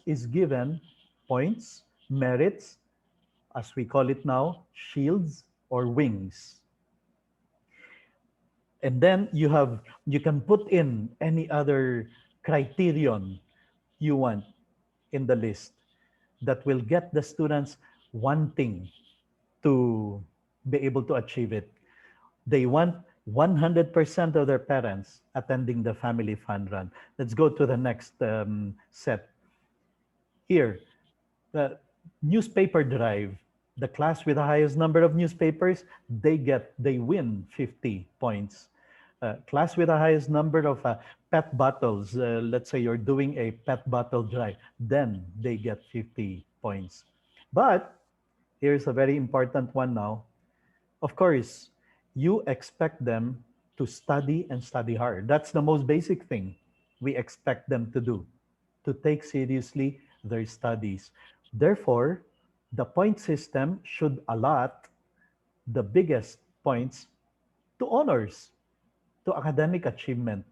is given points, merits, as we call it now, shields or wings. And then you can put in any other criterion you want in the list that will get the students wanting to be able to achieve it. They want 100% of their parents attending the family fun run. Let's go to the next set. Here, the newspaper drive. The class with the highest number of newspapers, they win 50 points. Class with the highest number of pet bottles, let's say you're doing a pet bottle drive, then they get 50 points. But here's a very important one now. Of course, you expect them to study and study hard. That's the most basic thing we expect them to do, to take seriously their studies. Therefore, the point system should allot the biggest points to honors, to academic achievement.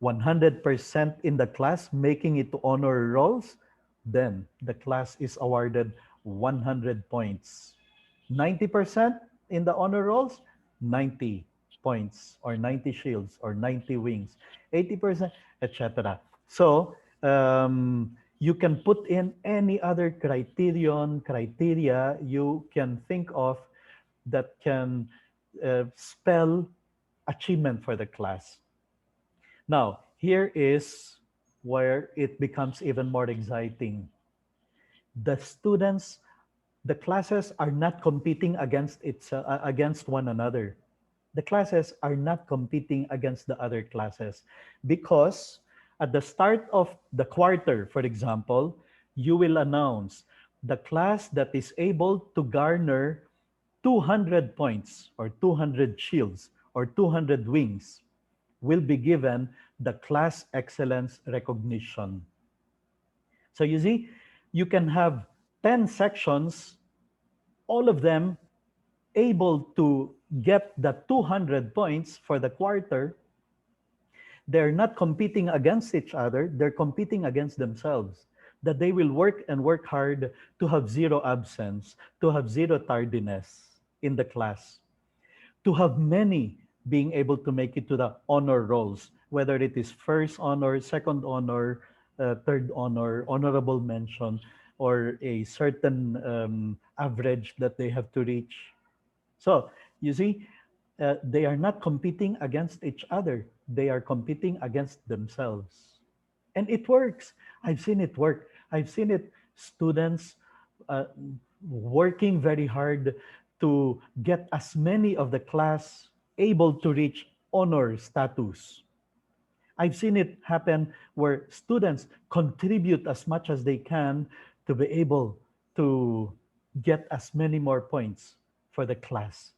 100% in the class making it to honor rolls, then the class is awarded 100 points. 90% in the honor rolls, 90 points or 90 shields or 90 wings, 80%, etc. So you can put in any other criteria you can think of that can spell achievement for the class. Now, here is where it becomes even more exciting. The students, the classes are not competing against one another. The classes are not competing against the other classes because at the start of the quarter, for example, you will announce the class that is able to garner 200 points or 200 shields or 200 wings will be given the class excellence recognition. So you see, you can have 10 sections, all of them able to get the 200 points for the quarter. They're not competing against each other, they're competing against themselves. That they will work and work hard to have zero absence, to have zero tardiness in the class, to have many being able to make it to the honor rolls, whether it is first honor, second honor, third honor, honorable mention, or a certain average that they have to reach. So you see, they are not competing against each other. They are competing against themselves. And it works. I've seen it work. I've seen it, students uh, working very hard to get as many of the class able to reach honor status. I've seen it happen where students contribute as much as they can to be able to get as many more points for the class.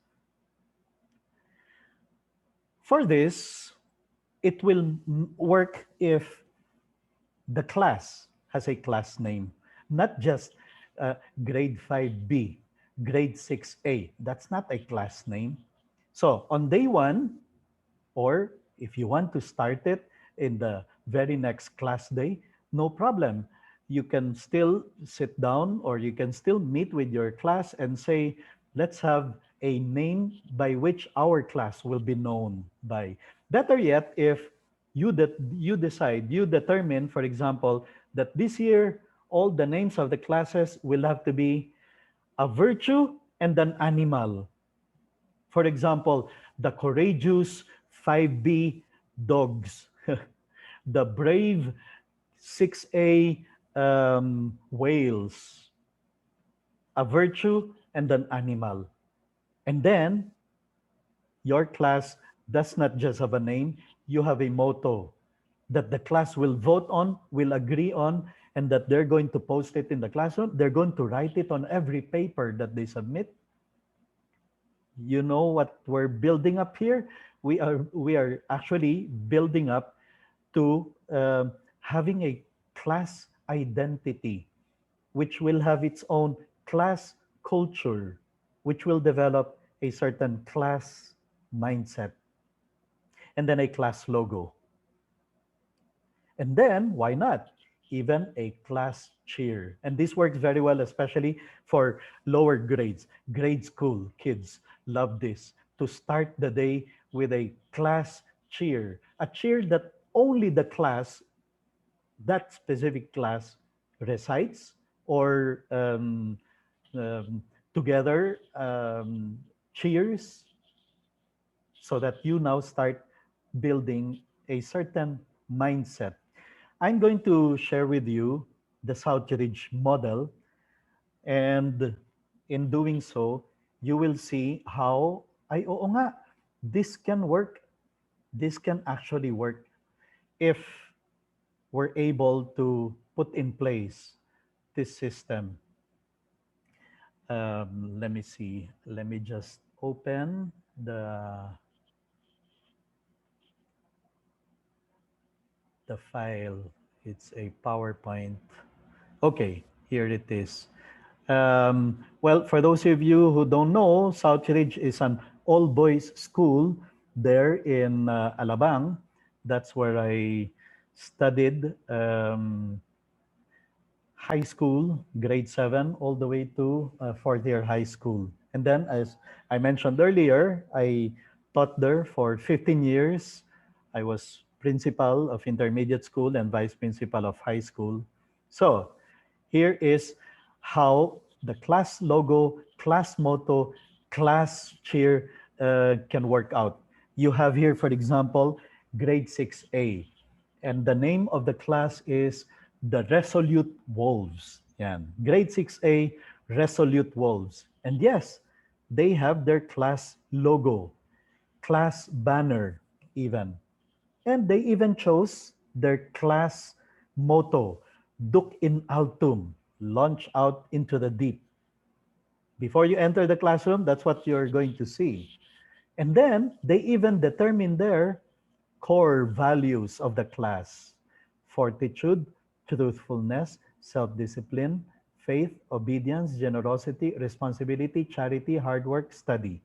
For this, it will work if the class has a class name, not just grade 5B, grade 6A. That's not a class name. So on day one, or if you want to start it in the very next class day, no problem. You can still sit down or you can still meet with your class and say, let's have a name by which our class will be known by. Better yet, if you determine, for example, that this year all the names of the classes will have to be a virtue and an animal. For example, the courageous 5B dogs, the brave 6A whales, a virtue and an animal. And then your class does not just have a name, you have a motto that the class will vote on, will agree on, and that they're going to post it in the classroom. They're going to write it on every paper that they submit. You know what we're building up here? We are actually building up to having a class identity, which will have its own class culture, which will develop a certain class mindset, and then a class logo. And then, why not? Even a class cheer. And this works very well, especially for lower grades. Grade school kids love this. To start the day with a class cheer. A cheer that only the class, that specific class, recites or together cheers, so that you now start building a certain mindset. I'm going to share with you the Southridge model, and In doing so, you will see how, ay, oo nga, this can work. This can actually work if we're able to put in place this system. Let me see. Let me just open the file. It's a PowerPoint. Okay, here it is. Well, for those of you who don't know, Southridge is an all-boys school there in Alabang. That's where I studied high school, grade 7, all the way to fourth year high school. And then, as I mentioned earlier, I taught there for 15 years. I was principal of intermediate school and vice principal of high school. So, here is how the class logo, class motto, class cheer can work out. You have here, for example, grade 6A. And the name of the class is the Resolute Wolves. Yan. Grade 6A, Resolute Wolves. And yes, they have their class logo, class banner even. And they even chose their class motto, Duc in Altum, launch out into the deep. Before you enter the classroom, that's what you're going to see. And then they even determine their core values of the class: fortitude, truthfulness, self discipline, faith, obedience, generosity, responsibility, charity, hard work, study.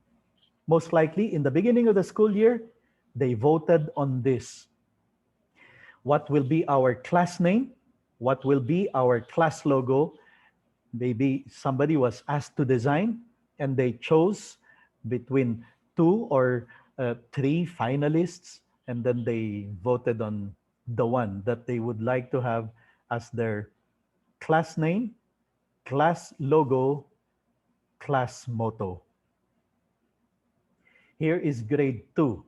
Most likely, in the beginning of the school year, they voted on this. What will be our class name? What will be our class logo? Maybe somebody was asked to design and they chose between two or three finalists, and then they voted on the one that they would like to have as their class name, class logo, class motto. Here is grade 2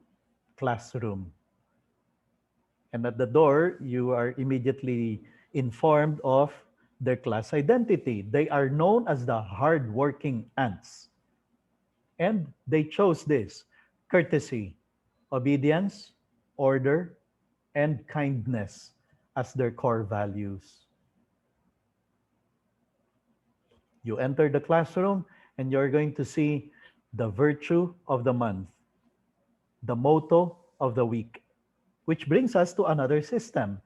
classroom. And at the door, you are immediately informed of their class identity. They are known as the hardworking ants. And they chose this: courtesy, obedience, order, and kindness as their core values. You enter the classroom and you're going to see the virtue of the month, the motto of the week, which brings us to another system.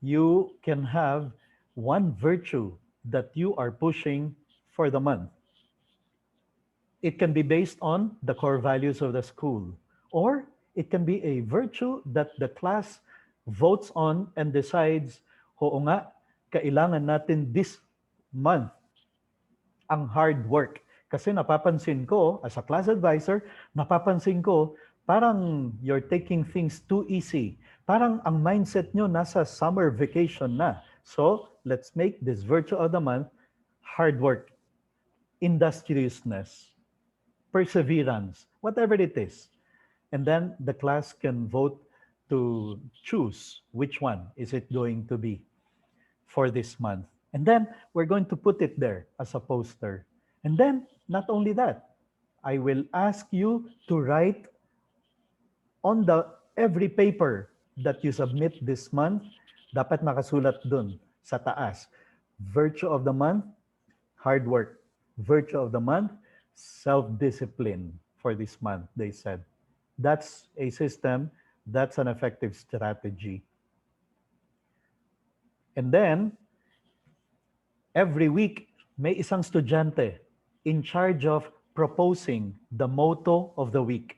You can have one virtue that you are pushing for the month. It can be based on the core values of the school, or it can be a virtue that the class votes on and decides, oo nga, kailangan natin this month ang hard work. Kasi napapansin ko, as a class advisor, napapansin ko, parang you're taking things too easy. Parang ang mindset nyo nasa summer vacation na. So, let's make this virtue of the month hard work, industriousness, perseverance, whatever it is. And then the class can vote to choose which one is it going to be for this month. And then we're going to put it there as a poster. And then, not only that, I will ask you to write on the every paper that you submit this month, dapat nakasulat dun sa taas. Virtue of the month, hard work. Virtue of the month, self-discipline for this month, they said. That's a system, that's an effective strategy. And then, every week, may isang estudyante in charge of proposing the motto of the week,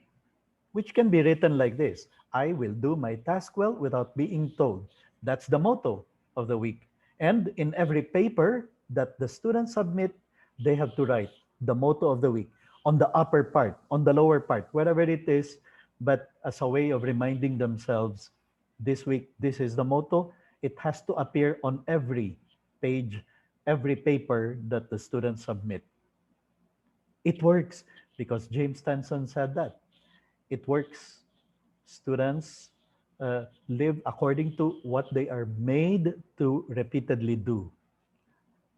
which can be written like this: I will do my task well without being told. That's the motto of the week. And in every paper that the students submit, they have to write the motto of the week on the upper part, on the lower part, wherever it is, but as a way of reminding themselves, this week, this is the motto. It has to appear on every page, every paper that the students submit. It works because James Stanson said that. It works. Students live according to what they are made to repeatedly do.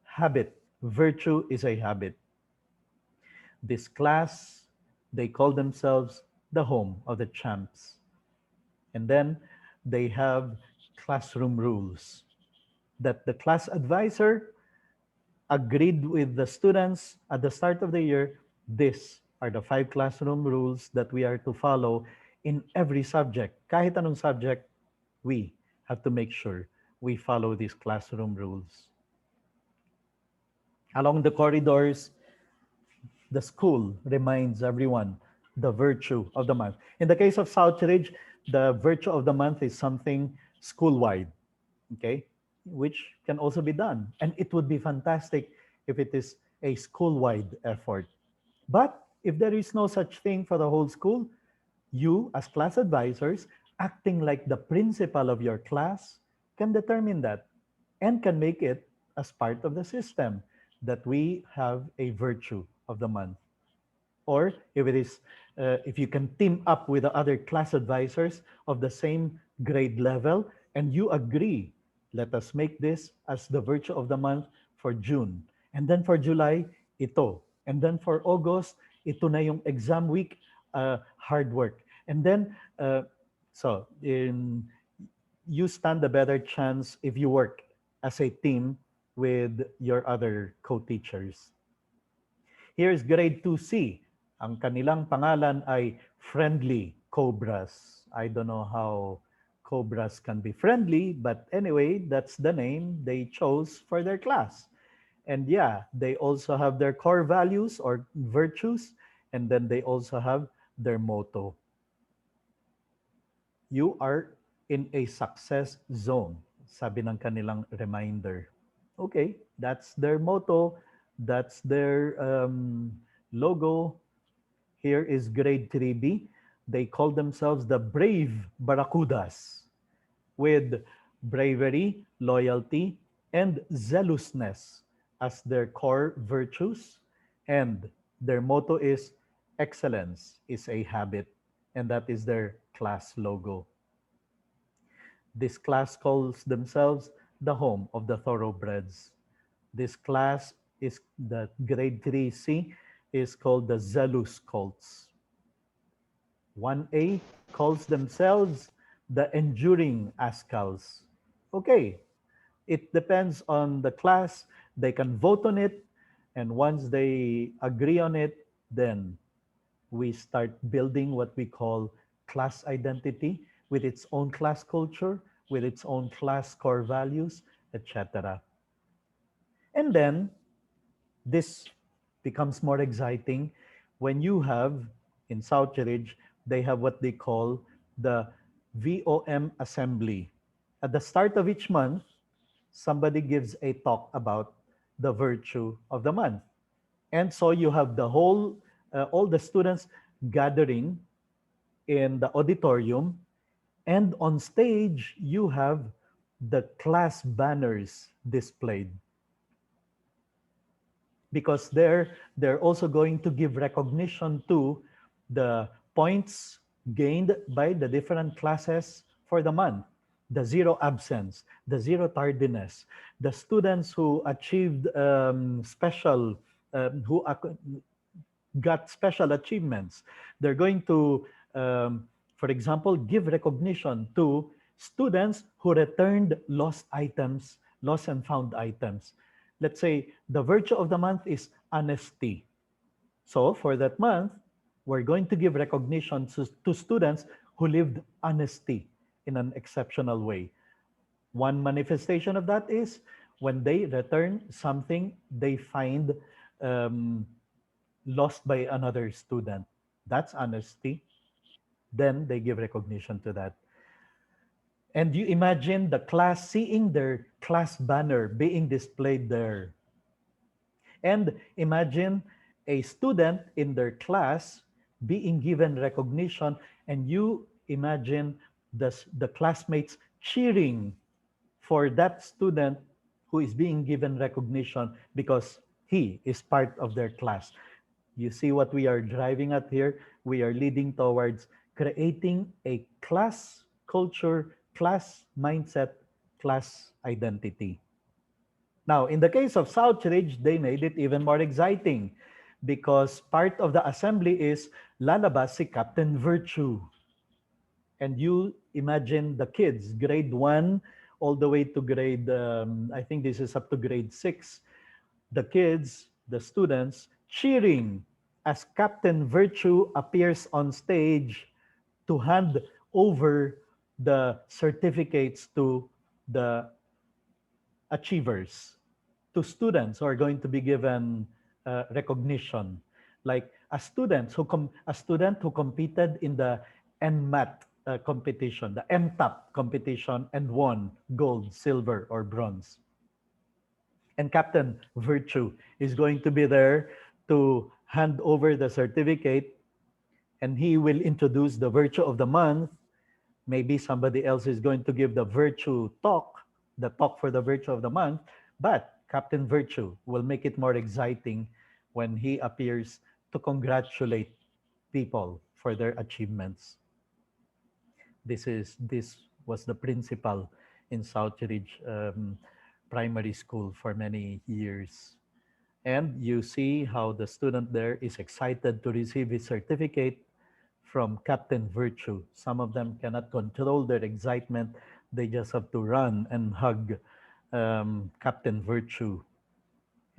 Habit. Virtue is a habit. This class, they call themselves the home of the champs. And then they have classroom rules that the class advisor agreed with the students at the start of the year. These are the 5 classroom rules that we are to follow in every subject. Kahit anong subject, we have to make sure we follow these classroom rules. Along the corridors, the school reminds everyone the virtue of the month. In the case of Southridge, the virtue of the month is something school-wide, okay, which can also be done. And it would be fantastic if it is a school-wide effort. But if there is no such thing for the whole school, you, as class advisors, acting like the principal of your class, can determine that and can make it as part of the system that we have a virtue of the month. Or if it is, if you can team up with the other class advisors of the same grade level and you agree, let us make this as the virtue of the month for June. And then for July, ito. And then for August, ito na yung exam week, hard work. And then, you stand a better chance if you work as a team with your other co-teachers. Here's grade 2C. Ang kanilang pangalan ay Friendly Cobras. I don't know how cobras can be friendly, but anyway, that's the name they chose for their class. And yeah, they also have their core values or virtues, and then they also have their motto. You are in a success zone, sabi ng kanilang reminder. Okay, that's their motto, that's their logo. Here is grade 3B. They call themselves the Brave Barracudas with bravery, loyalty, and zealousness as their core virtues. And their motto is excellence is a habit. And that is their class logo. This class calls themselves the home of the thoroughbreds. This class is the grade 3C is called the Zealous Colts. 1A calls themselves the Enduring Ascals. Okay, it depends on the class. They can vote on it, and once they agree on it, then we start building what we call class identity with its own class culture, with its own class core values, etc. And then this becomes more exciting when you have in Southridge, they have what they call the VOM assembly. At the start of each month, somebody gives a talk about the virtue of the month. And so you have the whole, all the students gathering in the auditorium, and on stage, you have the class banners displayed. Because they're also going to give recognition to the points gained by the different classes for the month, the zero absence, the zero tardiness, the students who achieved who got special achievements. They're going to, for example, give recognition to students who returned lost items, lost and found items. Let's say the virtue of the month is honesty. So for that month, we're going to give recognition to students who lived honesty in an exceptional way. One manifestation of that is when they return something they find lost by another student. That's honesty. Then they give recognition to that. And you imagine the class seeing their class banner being displayed there. And imagine a student in their class being given recognition, and you imagine the classmates cheering for that student who is being given recognition because he is part of their class. You see what we are driving at here? We are leading towards creating a class culture, class mindset, class identity. Now, in the case of Southridge, they made it even more exciting. because part of the assembly is lalabas si Captain Virtue. And you imagine the kids, grade 1 all the way to grade, I think this is up to grade 6, the kids, the students, cheering as Captain Virtue appears on stage to hand over the certificates to the achievers, to students who are going to be given recognition. Like a student who competed in the NMAT competition, the MTAP competition, and won gold, silver, or bronze. And Captain Virtue is going to be there to hand over the certificate, and he will introduce the virtue of the month. Maybe somebody else is going to give the virtue talk, the talk for the virtue of the month, but Captain Virtue will make it more exciting when he appears to congratulate people for their achievements. This was the principal in Southridge Primary School for many years. And you see how the student there is excited to receive his certificate from Captain Virtue. Some of them cannot control their excitement. They just have to run and hug Captain Virtue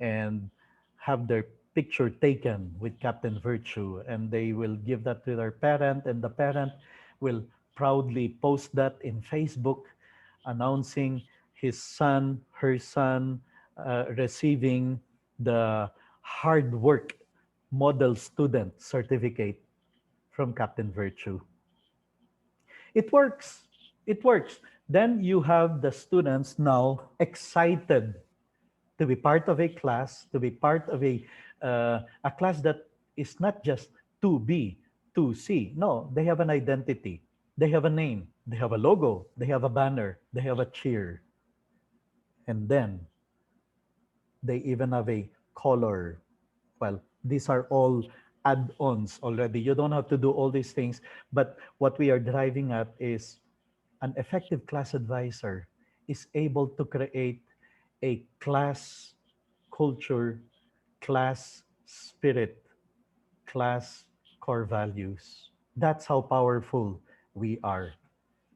and have their picture taken with Captain Virtue. And they will give that to their parent, and the parent will proudly post that in Facebook, announcing his son, her son, receiving the hard work model student certificate from Captain Virtue. It works. It works. Then you have the students now excited to be part of a class, to be part of a class that is not just 2B, 2C. No, they have an identity. They have a name. They have a logo. They have a banner. They have a cheer. And then they even have a color. Well, these are all add-ons already. You don't have to do all these things, but what we are driving at is an effective class advisor is able to create a class culture, class spirit, class core values. That's how powerful we are.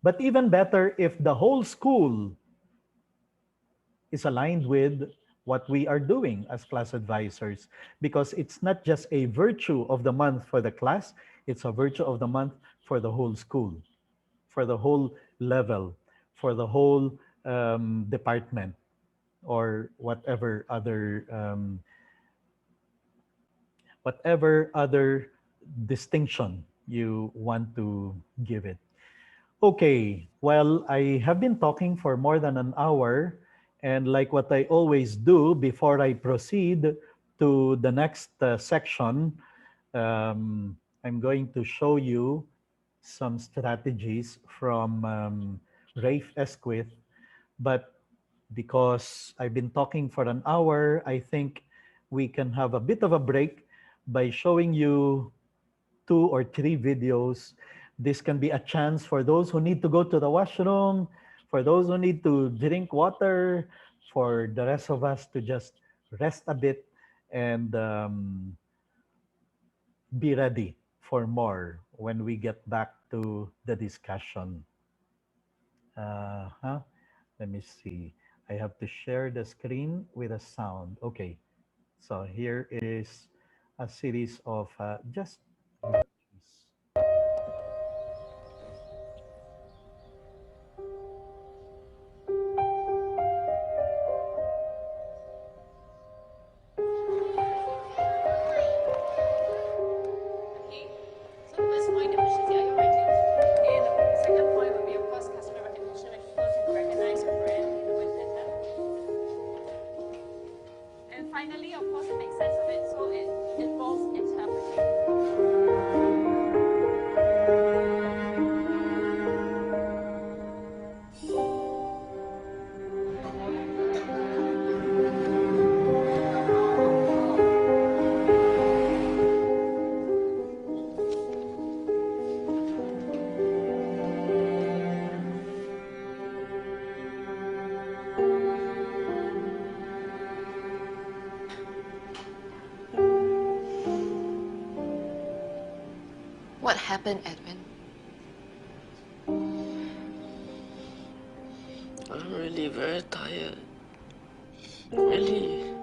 But even better if the whole school is aligned with what we are doing as class advisors, because it's not just a virtue of the month for the class, it's a virtue of the month for the whole school, for the whole level, for the whole department, or whatever other distinction you want to give it. Okay, well, I have been talking for more than an hour, and like what I always do before I proceed to the next section, I'm going to show you some strategies from Rafe Esquith. But because I've been talking for an hour, I think we can have a bit of a break by showing you 2 or 3 videos. This can be a chance for those who need to go to the washroom, for those who need to drink water, for the rest of us to just rest a bit and be ready for more when we get back to the discussion. Huh? Let me see. I have to share the screen with a sound. Okay. So here is a series of just What happened, Edwin? I'm really very tired. Really.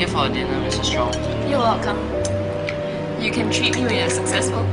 Thank you for dinner, Mrs. Strong. You're welcome. You can treat me when you're successful.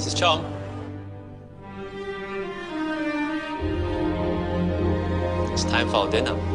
Mrs. Chong. It's time for our dinner.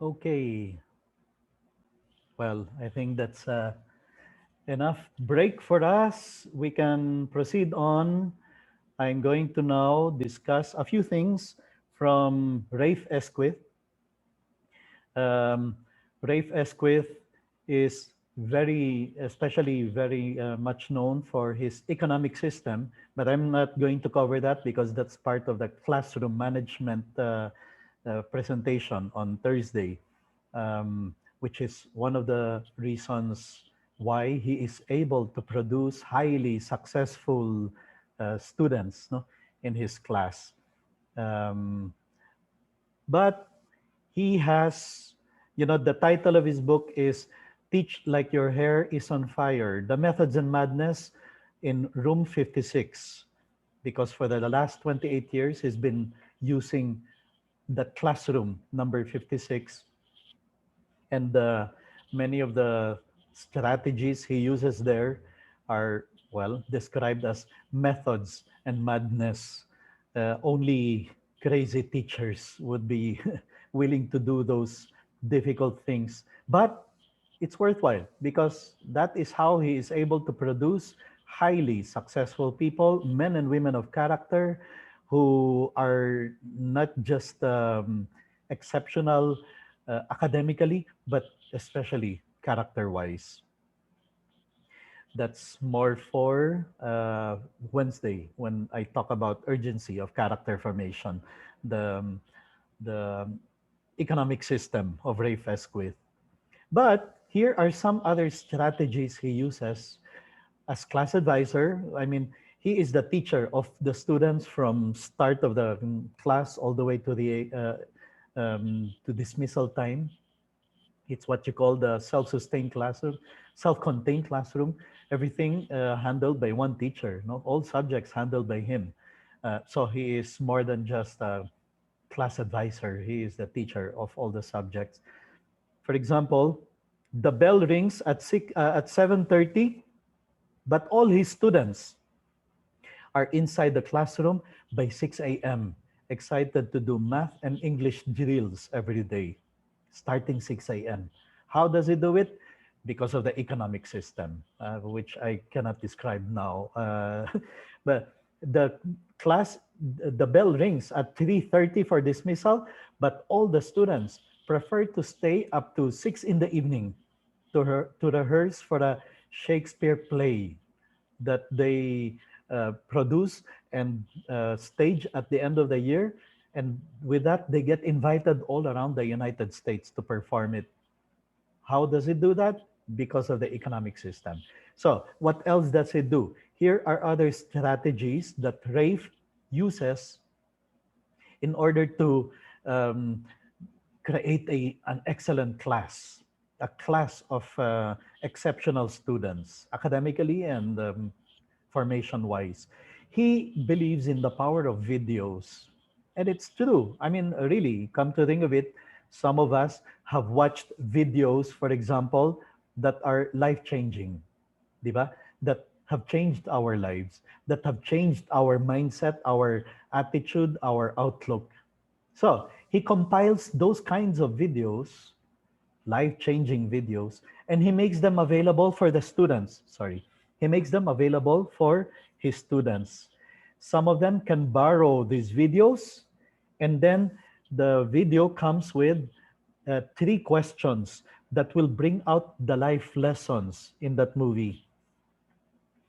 Okay. Well, I think that's enough break for us. We can proceed on. I'm going to now discuss a few things from Rafe Esquith. Um, Rafe Esquith is especially very much known for his economic system, but I'm not going to cover that because that's part of the classroom management presentation on Thursday, which is one of the reasons why he is able to produce highly successful students, no, in his class. Um, but he has, the title of his book is Teach Like Your Hair is on Fire, The Methods and Madness in Room 56. Because for the last 28 years, he's been using the classroom number 56. And many of the strategies he uses there are, well, described as methods and madness. Only crazy teachers would be willing to do those difficult things. But it's worthwhile because that is how he is able to produce highly successful people, men and women of character, who are not just exceptional academically, but especially character-wise. That's more for Wednesday when I talk about urgency of character formation, the, the economic system of Ray Fesquith. But here are some other strategies he uses as class advisor. I mean, he is the teacher of the students from start of the class all the way to the to dismissal time. It's what you call the self-sustained classroom, self-contained classroom. Everything handled by one teacher. No, all subjects handled by him. So he is more than just class advisor. He is the teacher of all the subjects. For example, the bell rings at 7:30, but all his students are inside the classroom by 6 a.m., excited to do math and English drills every day, starting 6 a.m. How does he do it? Because of the economic system, which I cannot describe now. But the class, the bell rings at 3:30 for dismissal, but all the students prefer to stay up to 6 in the evening to rehearse for a Shakespeare play that they produce and stage at the end of the year. And with that, they get invited all around the United States to perform it. How does it do that? Because of the economic system. So what else does it do? Here are other strategies that Rafe uses in order to um, create an excellent class, a class of exceptional students, academically and formation-wise. He believes in the power of videos. And it's true. I mean, really, come to think of it, some of us have watched videos, for example, that are life-changing, di ba? That have changed our lives, that have changed our mindset, our attitude, our outlook. So he compiles those kinds of videos, life-changing videos, and he makes them available for the students. Sorry, he makes them available for his students. Some of them can borrow these videos, and then the video comes with 3 questions that will bring out the life lessons in that movie.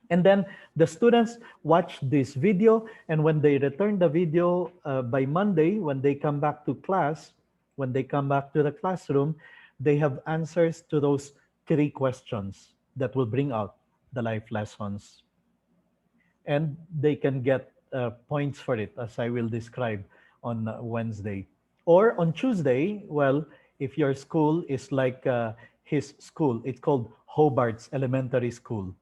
And then the students watch this video, and when they return the video by Monday, when they come back to class, when they come back to the classroom, they have answers to those 3 questions that will bring out the life lessons. And they can get points for it, as I will describe on Wednesday. Or on Tuesday, well, if your school is like his school, it's called Hobart's Elementary School.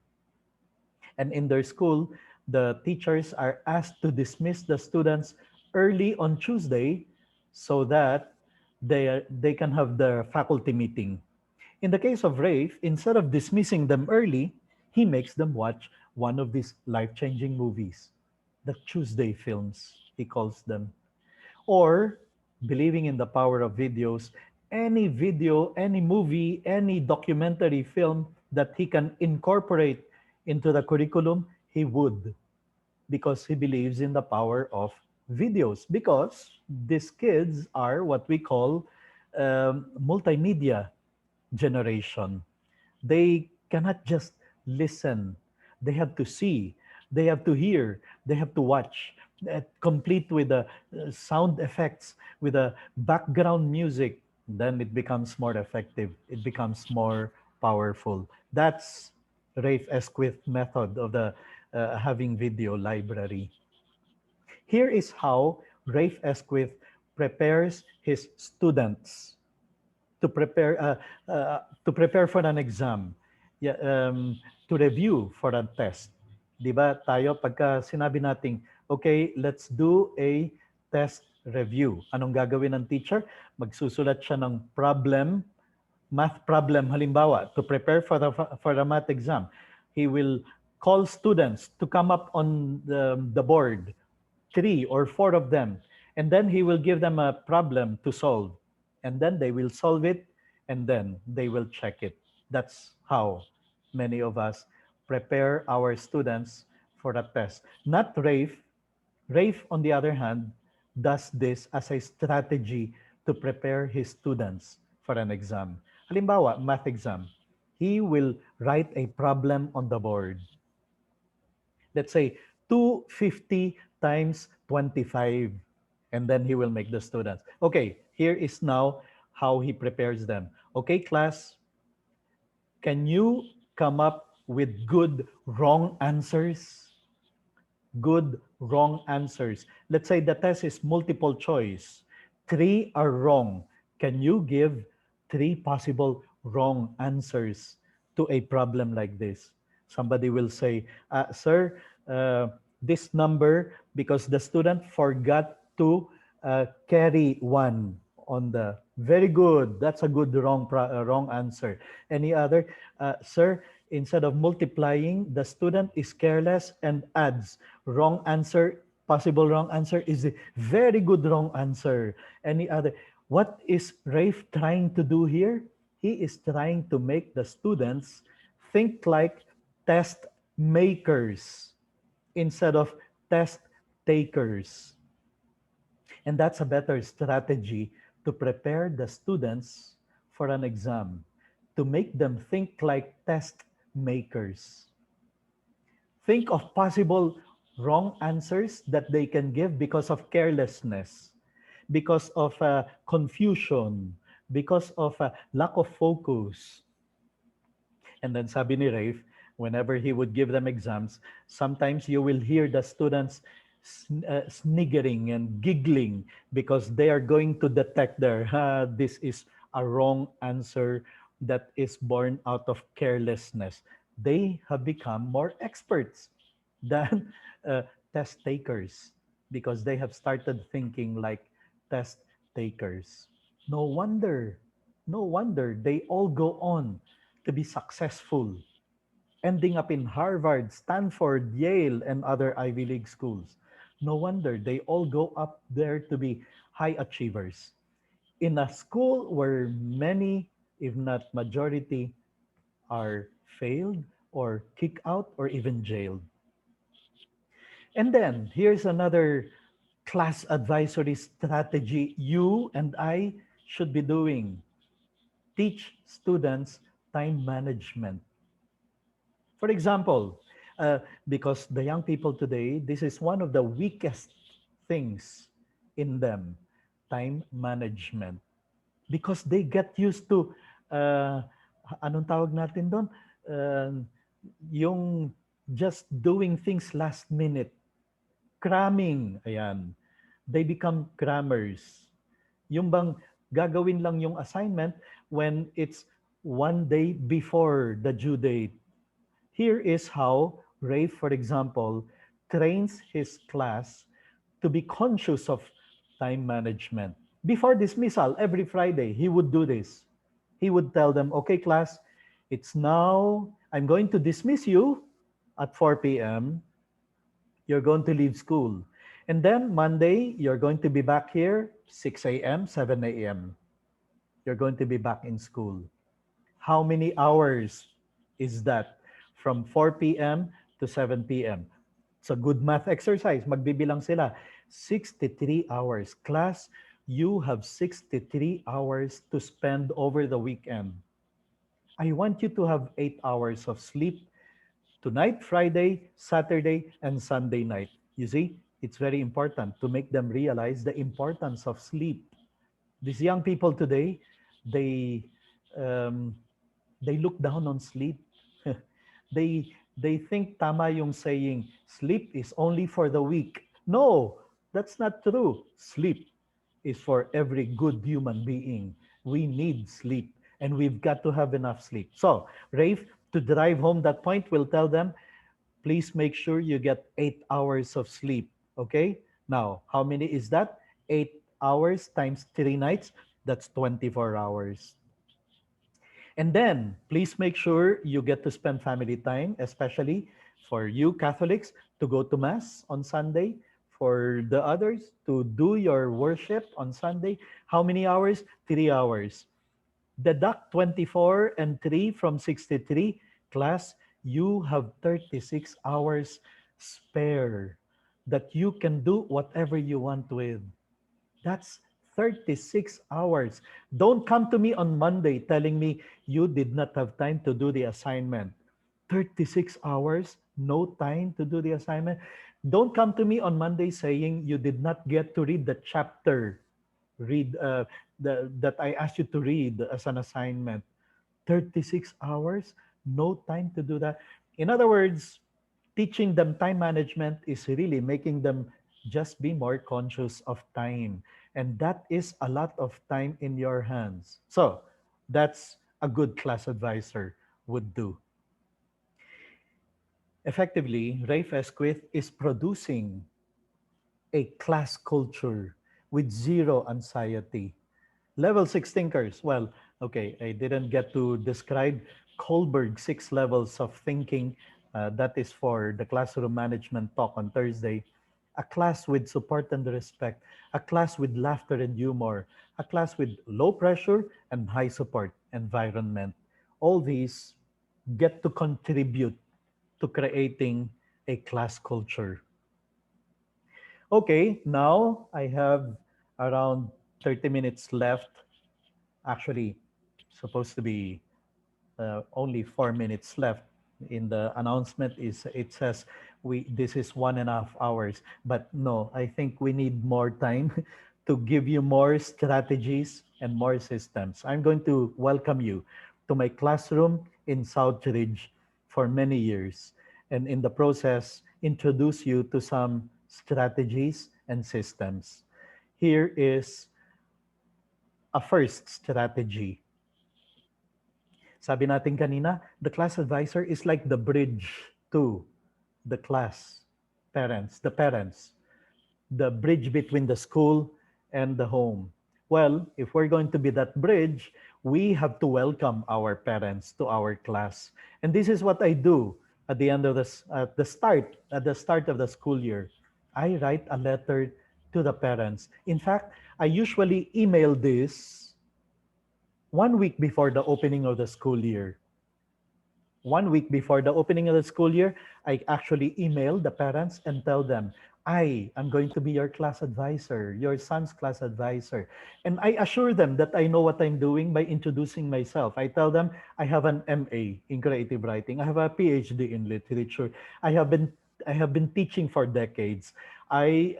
And in their school, the teachers are asked to dismiss the students early on Tuesday so that they can have the faculty meeting. In the case of Rafe, instead of dismissing them early, he makes them watch one of these life-changing movies, the Tuesday films, he calls them. Or, believing in the power of videos, any video, any movie, any documentary film that he can incorporate into the curriculum, he would, because he believes in the power of videos. Because these kids are what we call multimedia generation. They cannot just listen. They have to see, they have to hear, they have to watch, complete with the sound effects, with the background music. Then it becomes more effective. It becomes more powerful. That's Rafe Esquith's method of the having video library. Here is how Rafe Esquith prepares his students to prepare for an exam, yeah, to review for a test. 'Di ba tayo pagka sinabi nating, okay, let's do a test review. Anong gagawin ng teacher? Magsusulat siya ng problem, math problem halimbawa, to prepare for the math exam. He will call students to come up on the board, 3 or 4 of them, and then he will give them a problem to solve, and then they will solve it, and then they will check it. That's how many of us prepare our students for a test. Not Rafe. Rafe, on the other hand, does this as a strategy to prepare his students for an exam. Halimbawa, math exam. He will write a problem on the board. Let's say 250 times 25. And then he will make the students. Okay, here is now how he prepares them. Okay, class, can you come up with good wrong answers? Good wrong answers. Let's say the test is multiple choice. 3 are wrong. Can you give 3 possible wrong answers to a problem like this? Somebody will say, sir, this number, because the student forgot to carry one on the very good. That's a good wrong answer. Any other? Sir, instead of multiplying, the student is careless and adds. Wrong answer, possible wrong answer is a very good wrong answer. Any other? What is Rafe trying to do here? He is trying to make the students think like test makers instead of test takers. And that's a better strategy to prepare the students for an exam, to make them think like test makers. Think of possible wrong answers that they can give because of carelessness, because of confusion, because of lack of focus. And then sabi ni Rafe, whenever he would give them exams, sometimes you will hear the students sniggering and giggling because they are going to detect there, this is a wrong answer that is born out of carelessness. They have become more experts than test takers because they have started thinking like test takers. No wonder, no wonder they all go on to be successful, ending up in Harvard, Stanford, Yale, and other Ivy League schools. No wonder they all go up there to be high achievers. In a school where many, if not majority, are failed or kicked out or even jailed. And then here's another class advisory strategy you and I should be doing. Teach students time management. For example, because the young people today, this is one of the weakest things in them, time management. Because they get used to, uh, anong tawag natin doon? Uh, yung just doing things last minute. Cramming, ayan. They become crammers. Yung bang gagawin lang yung assignment when it's one day before the due date. Here is how Ray, for example, trains his class to be conscious of time management. Before dismissal, every Friday, he would do this. He would tell them, okay, class, it's now, I'm going to dismiss you at 4 p.m. You're going to leave school. And then Monday, you're going to be back here 6 a.m., 7 a.m. You're going to be back in school. How many hours is that? From 4 p.m. to 7 p.m. It's a good math exercise. Magbibilang sila. 63 hours. Class, you have 63 hours to spend over the weekend. I want you to have 8 hours of sleep tonight, Friday, Saturday, and Sunday night. You see, it's very important to make them realize the importance of sleep. These young people today, they um, they look down on sleep. They think tama yung saying sleep is only for the weak. No, that's not true. Sleep is for every good human being. We need sleep and we've got to have enough sleep. So, Rafe, to drive home that point, will tell them, please make sure you get 8 hours of sleep. Okay? Now, how many is that? 8 hours times 3 nights. That's 24 hours. And then please make sure you get to spend family time, especially for you Catholics to go to Mass on Sunday, for the others to do your worship on Sunday. How many hours? 3 hours. Deduct 24 and 3 from 63. Class, you have 36 hours spare that you can do whatever you want with. That's 36 hours. Don't come to me on Monday telling me you did not have time to do the assignment. 36 hours, no time to do the assignment. Don't come to me on Monday saying you did not get to read the chapter read that I asked you to read as an assignment. 36 hours, no time to do that. In other words, teaching them time management is really making them just be more conscious of time. And that is a lot of time in your hands. So that's a good class advisor would do. Effectively, Rafe Esquith is producing a class culture with zero anxiety. Level six thinkers. Well, okay, I didn't get to describe Kohlberg's six levels of thinking. That is for the classroom management talk on Thursday. A class with support and respect, a class with laughter and humor, a class with low pressure and high support environment. All these get to contribute to creating a class culture. Okay, now I have around 30 minutes left. Actually, supposed to be only 4 minutes left. In the announcement is it says we this is 1.5 hours, but no, I think we need more time to give you more strategies and more systems. I'm going to welcome you to my classroom in Southridge for many years, and in the process introduce you to some strategies and systems. Here is a first strategy. Sabi natin kanina, the class advisor is like the bridge to the class parents, the bridge between the school and the home. Well, if we're going to be that bridge, we have to welcome our parents to our class. And this is what I do at the end of at the start of the school year. I write a letter to the parents. In fact, I usually email this 1 week before the opening of the school year. 1 week before the opening of the school year, I actually email the parents and tell them, I am going to be your class advisor, your son's class advisor. And I assure them that I know what I'm doing by introducing myself. I tell them I have an MA in creative writing. I have a PhD in literature. I have been I have been teaching for decades. I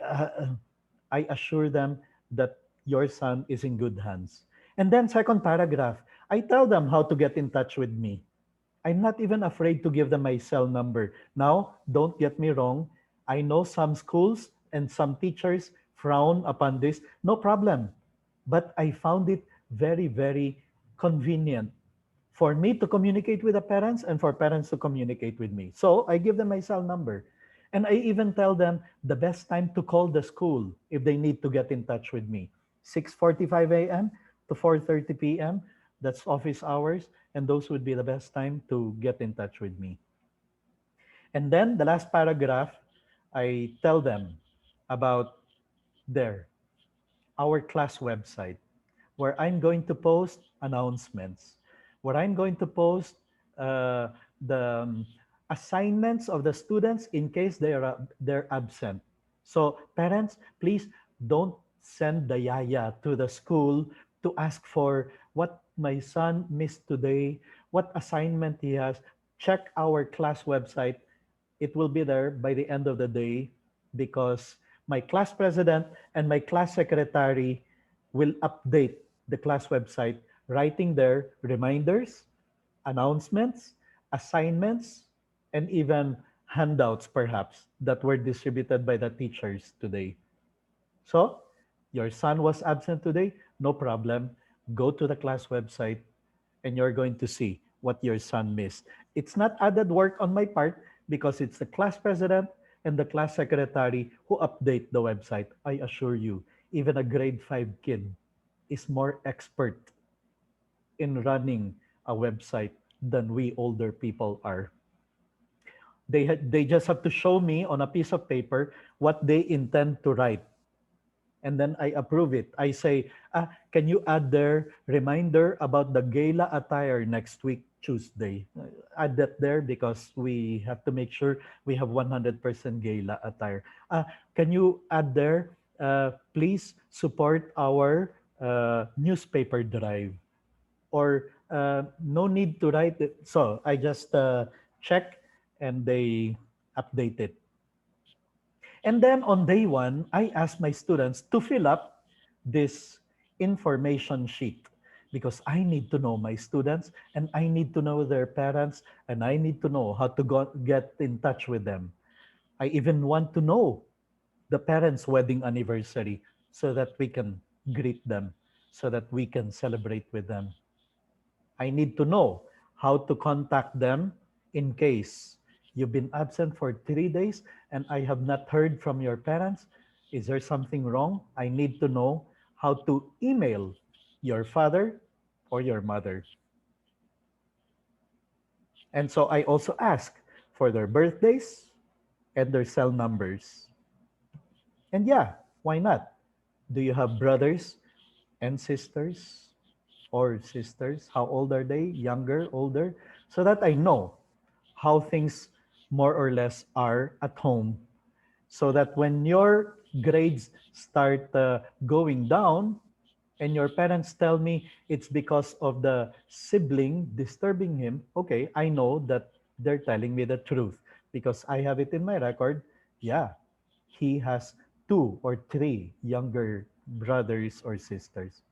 I assure them that your son is in good hands. And then second paragraph, I tell them how to get in touch with me. I'm not even afraid to give them my cell number. Now, don't get me wrong. I know some schools and some teachers frown upon this. No problem. But I found it very, very convenient for me to communicate with the parents and for parents to communicate with me. So I give them my cell number. And I even tell them the best time to call the school if they need to get in touch with me. 6:45 a.m. to 4:30 p.m. That's office hours, and those would be the best time to get in touch with me. And then the last paragraph, I tell them about their our class website, where I'm going to post announcements, where I'm going to post the assignments of the students in case they're absent. So parents, please don't send the yaya to the school to ask for what my son missed today, what assignment he has. Check our class website. It will be there by the end of the day because my class president and my class secretary will update the class website, writing their reminders, announcements, assignments, and even handouts, perhaps, that were distributed by the teachers today. So, your son was absent today? No problem. Go to the class website and you're going to see what your son missed. It's not added work on my part because it's the class president and the class secretary who update the website. I assure you, even a grade 5 kid is more expert in running a website than we older people are. They just have to show me on a piece of paper what they intend to write, and then I approve it. I say, can you add their reminder about the gala attire next week, Tuesday? Add that there because we have to make sure we have 100% gala attire. Can you add there, please support our newspaper drive? Or no need to write it. So I just check and they update it. And then on day one, I asked my students to fill up this information sheet because I need to know my students and I need to know their parents and I need to know how to get in touch with them. I even want to know the parents' wedding anniversary so that we can greet them, so that we can celebrate with them. I need to know how to contact them in case you've been absent for 3 days and I have not heard from your parents. Is there something wrong? I need to know how to email your father or your mother. And so I also ask for their birthdays and their cell numbers. And yeah, why not? Do you have brothers and sisters or sisters? How old are they? Younger, older? So that I know how things more or less are at home. So that when your grades start going down and your parents tell me it's because of the sibling disturbing him, okay, I know that they're telling me the truth because I have it in my record. Yeah, he has two or three younger brothers or sisters.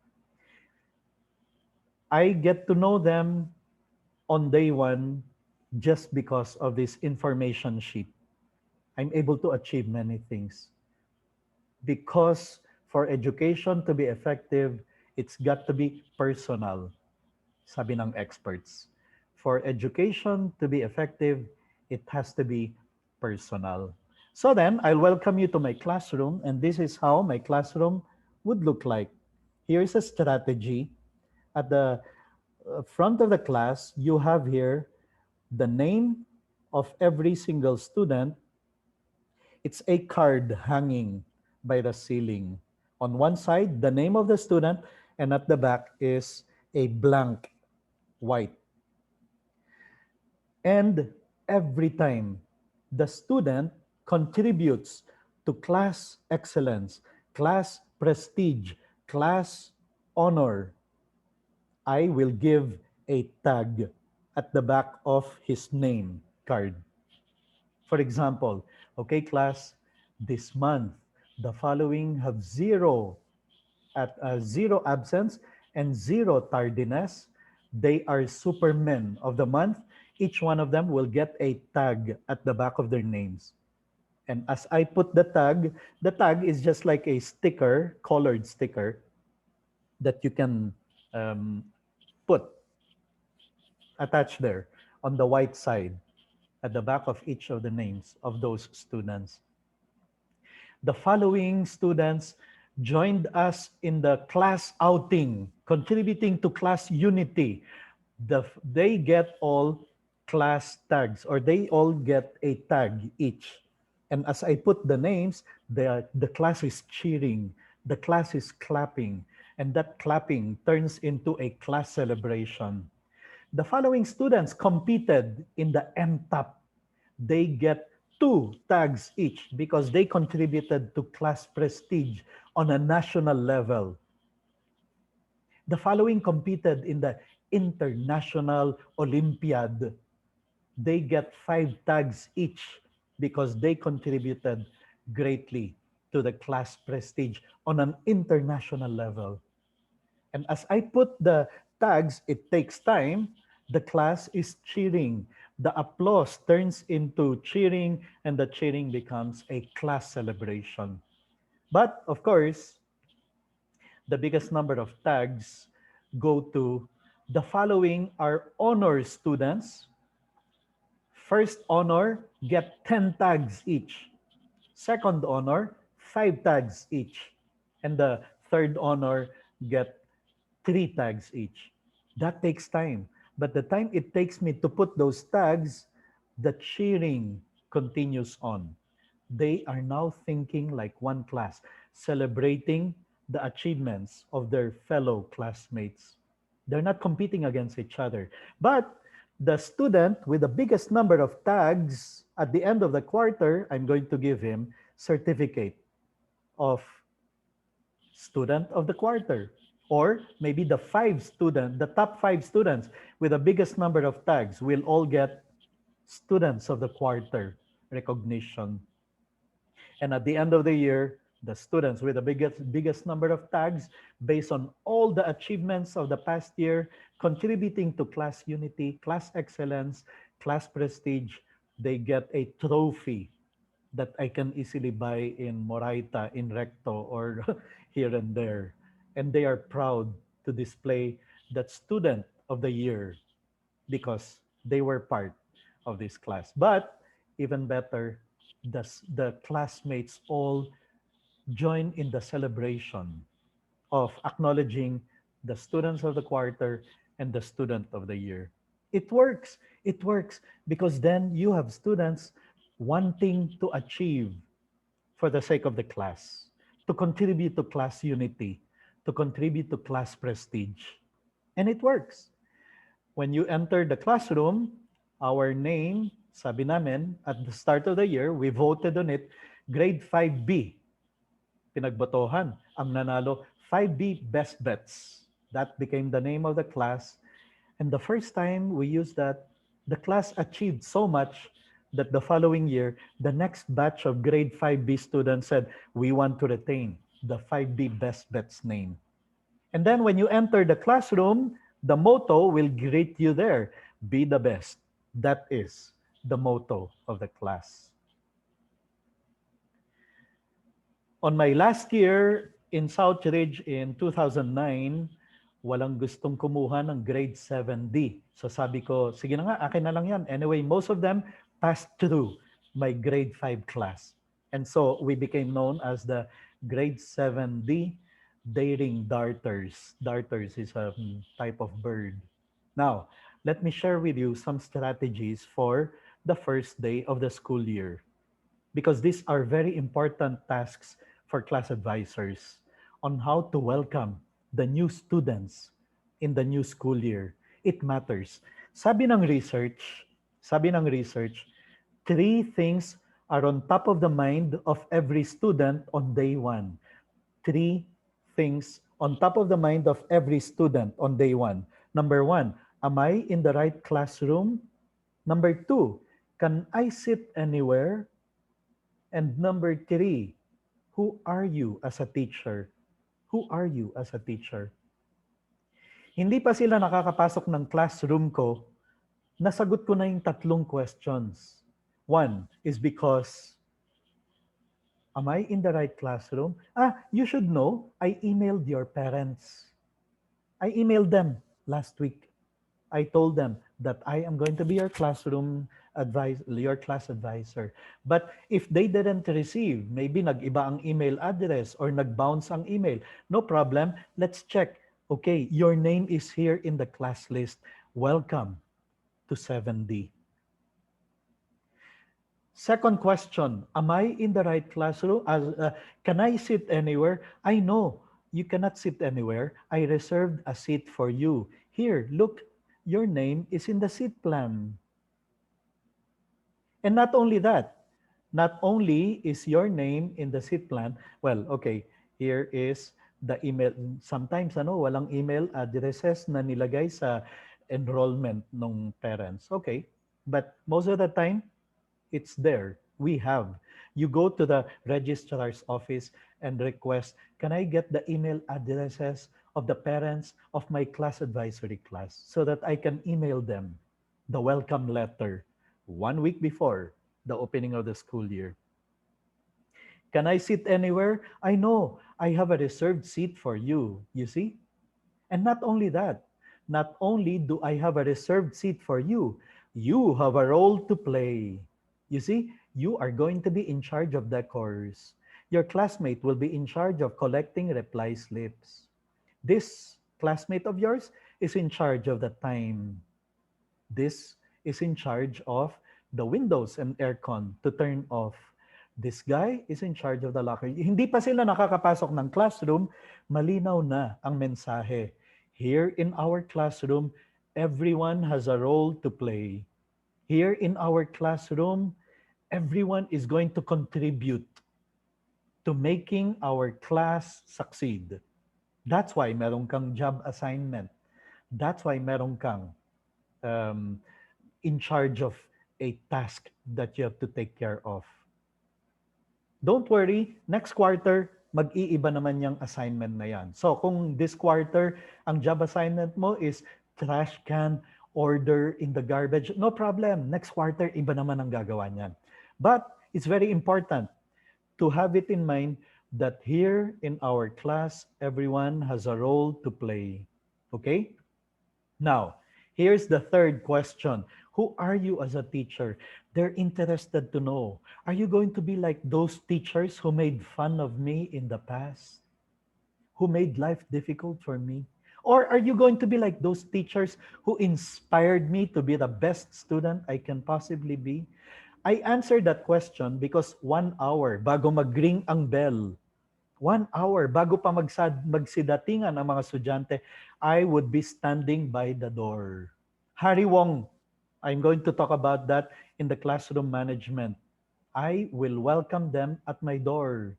I get to know them on day one just because of this information sheet. I'm able to achieve many things because for education to be effective, it's got to be personal, sabi ng experts. For education to be effective, it has to be personal. So then, I'll welcome you to my classroom, and this is how my classroom would look like. Here's a strategy. At the front of the class, you have here the name of every single student. It's a card hanging by the ceiling. On one side, the name of the student, and at the back is a blank white. And every time the student contributes to class excellence, class prestige, class honor, I will give a tag at the back of his name card. For example, okay, class, this month, the following have zero absence and zero tardiness. They are supermen of the month. Each one of them will get a tag at the back of their names. And as I put the tag is just like a sticker, colored sticker, that you can um, put, attach there on the white side at the back of each of the names of those students. The following students joined us in the class outing, contributing to class unity. They get all class tags, or they all get a tag each. And as I put the names, the class is cheering, the class is clapping, and that clapping turns into a class celebration. The following students competed in the MTAP. They get two tags each because they contributed to class prestige on a national level. The following competed in the International Olympiad. They get five tags each because they contributed greatly to the class prestige on an international level. And as I put the tags, it takes time. The class is cheering. The applause turns into cheering, and the cheering becomes a class celebration. But of course, the biggest number of tags go to the following are honor students. First honor get 10 tags each. Second honor, 5 tags each. And the third honor get 3 tags each. That takes time. But the time it takes me to put those tags, the cheering continues on. They are now thinking like one class, celebrating the achievements of their fellow classmates. They're not competing against each other. But the student with the biggest number of tags at the end of the quarter, I'm going to give him certificate of student of the quarter. Or maybe the top 5 students with the biggest number of tags will all get students of the quarter recognition. And at the end of the year, the students with the biggest number of tags based on all the achievements of the past year, contributing to class unity, class excellence, class prestige, they get a trophy that I can easily buy in Moraita, in Recto, or here and there. And they are proud to display that student of the year because they were part of this class. But even better, the classmates all join in the celebration of acknowledging the students of the quarter and the student of the year. It works. It works because then you have students wanting to achieve for the sake of the class, to contribute to class unity, to contribute to class prestige. And it works. When you enter the classroom, our name, sabi namin, at the start of the year, we voted on it, grade 5B, pinagbotohan. Ang nanalo, 5B Best Bets. That became the name of the class. And the first time we used that, the class achieved so much that the following year, the next batch of grade 5B students said, we want to retain the 5B Best Bets name. And then when you enter the classroom, the motto will greet you there. Be the best. That is the motto of the class. On my last year in Southridge in 2009, walang gustong kumuha ng grade 7D. So sabi ko, sige na nga, akin na lang yan. Anyway, most of them passed through my grade 5 class. And so we became known as the grade 7D daring darters. Darters is a type of bird. Now, let me share with you some strategies for the first day of the school year, because these are very important tasks for class advisors on how to welcome the new students in the new school year. It matters. Sabi ng research, 3 things are on top of the mind of every student on day 1. 3 things on top of the mind of every student on day 1. Number 1, am I in the right classroom? Number 2, can I sit anywhere? And number 3, who are you as a teacher? Who are you as a teacher? Hindi pa sila nakakapasok ng classroom ko, nasagot ko na yung 3 questions. 1 is because, am I in the right classroom? You should know, I emailed your parents. I emailed them last week. I told them that I am going to be your class advisor. But if they didn't receive, maybe nag-iba ang email address or nag-bounce ang email, no problem. Let's check. Okay, your name is here in the class list. Welcome to 7D. Second question, am I in the right classroom? Can I sit anywhere? I know you cannot sit anywhere. I reserved a seat for you. Here, look, your name is in the seat plan. And not only that, not only is your name in the seat plan, well, okay, here is the email. Sometimes, walang email addresses na nilagay sa enrollment ng parents. Okay, but most of the time, it's there. We have. You go to the registrar's office and request, can I get the email addresses of the parents of my class advisory class so that I can email them the welcome letter 1 week before the opening of the school year. Can I sit anywhere? I know I have a reserved seat for you, you see? And not only that, not only do I have a reserved seat for you, you have a role to play. You see, you are going to be in charge of the course. Your classmate will be in charge of collecting reply slips. This classmate of yours is in charge of the time. This is in charge of the windows and aircon to turn off. This guy is in charge of the locker. Hindi pa sila nakakapasok ng classroom, malinaw na ang mensahe. Here in our classroom, everyone has a role to play. Here in our classroom, everyone is going to contribute to making our class succeed. That's why meron kang job assignment. That's why meron kang in charge of a task that you have to take care of. Don't worry, next quarter, mag-iiba naman yung assignment na yan. So kung this quarter, ang job assignment mo is trash can, order in the garbage, no problem. Next quarter, iba naman ang gagawa niyan. But it's very important to have it in mind that here in our class, everyone has a role to play. Okay? Now, here's the third question. Who are you as a teacher? They're interested to know. Are you going to be like those teachers who made fun of me in the past? Who made life difficult for me? Or are you going to be like those teachers who inspired me to be the best student I can possibly be? I answered that question because 1 hour bago mag-ring ang bell, 1 hour bago pa magsidatingan ang mga estudyante, I would be standing by the door. Harry Wong, I'm going to talk about that in the classroom management. I will welcome them at my door.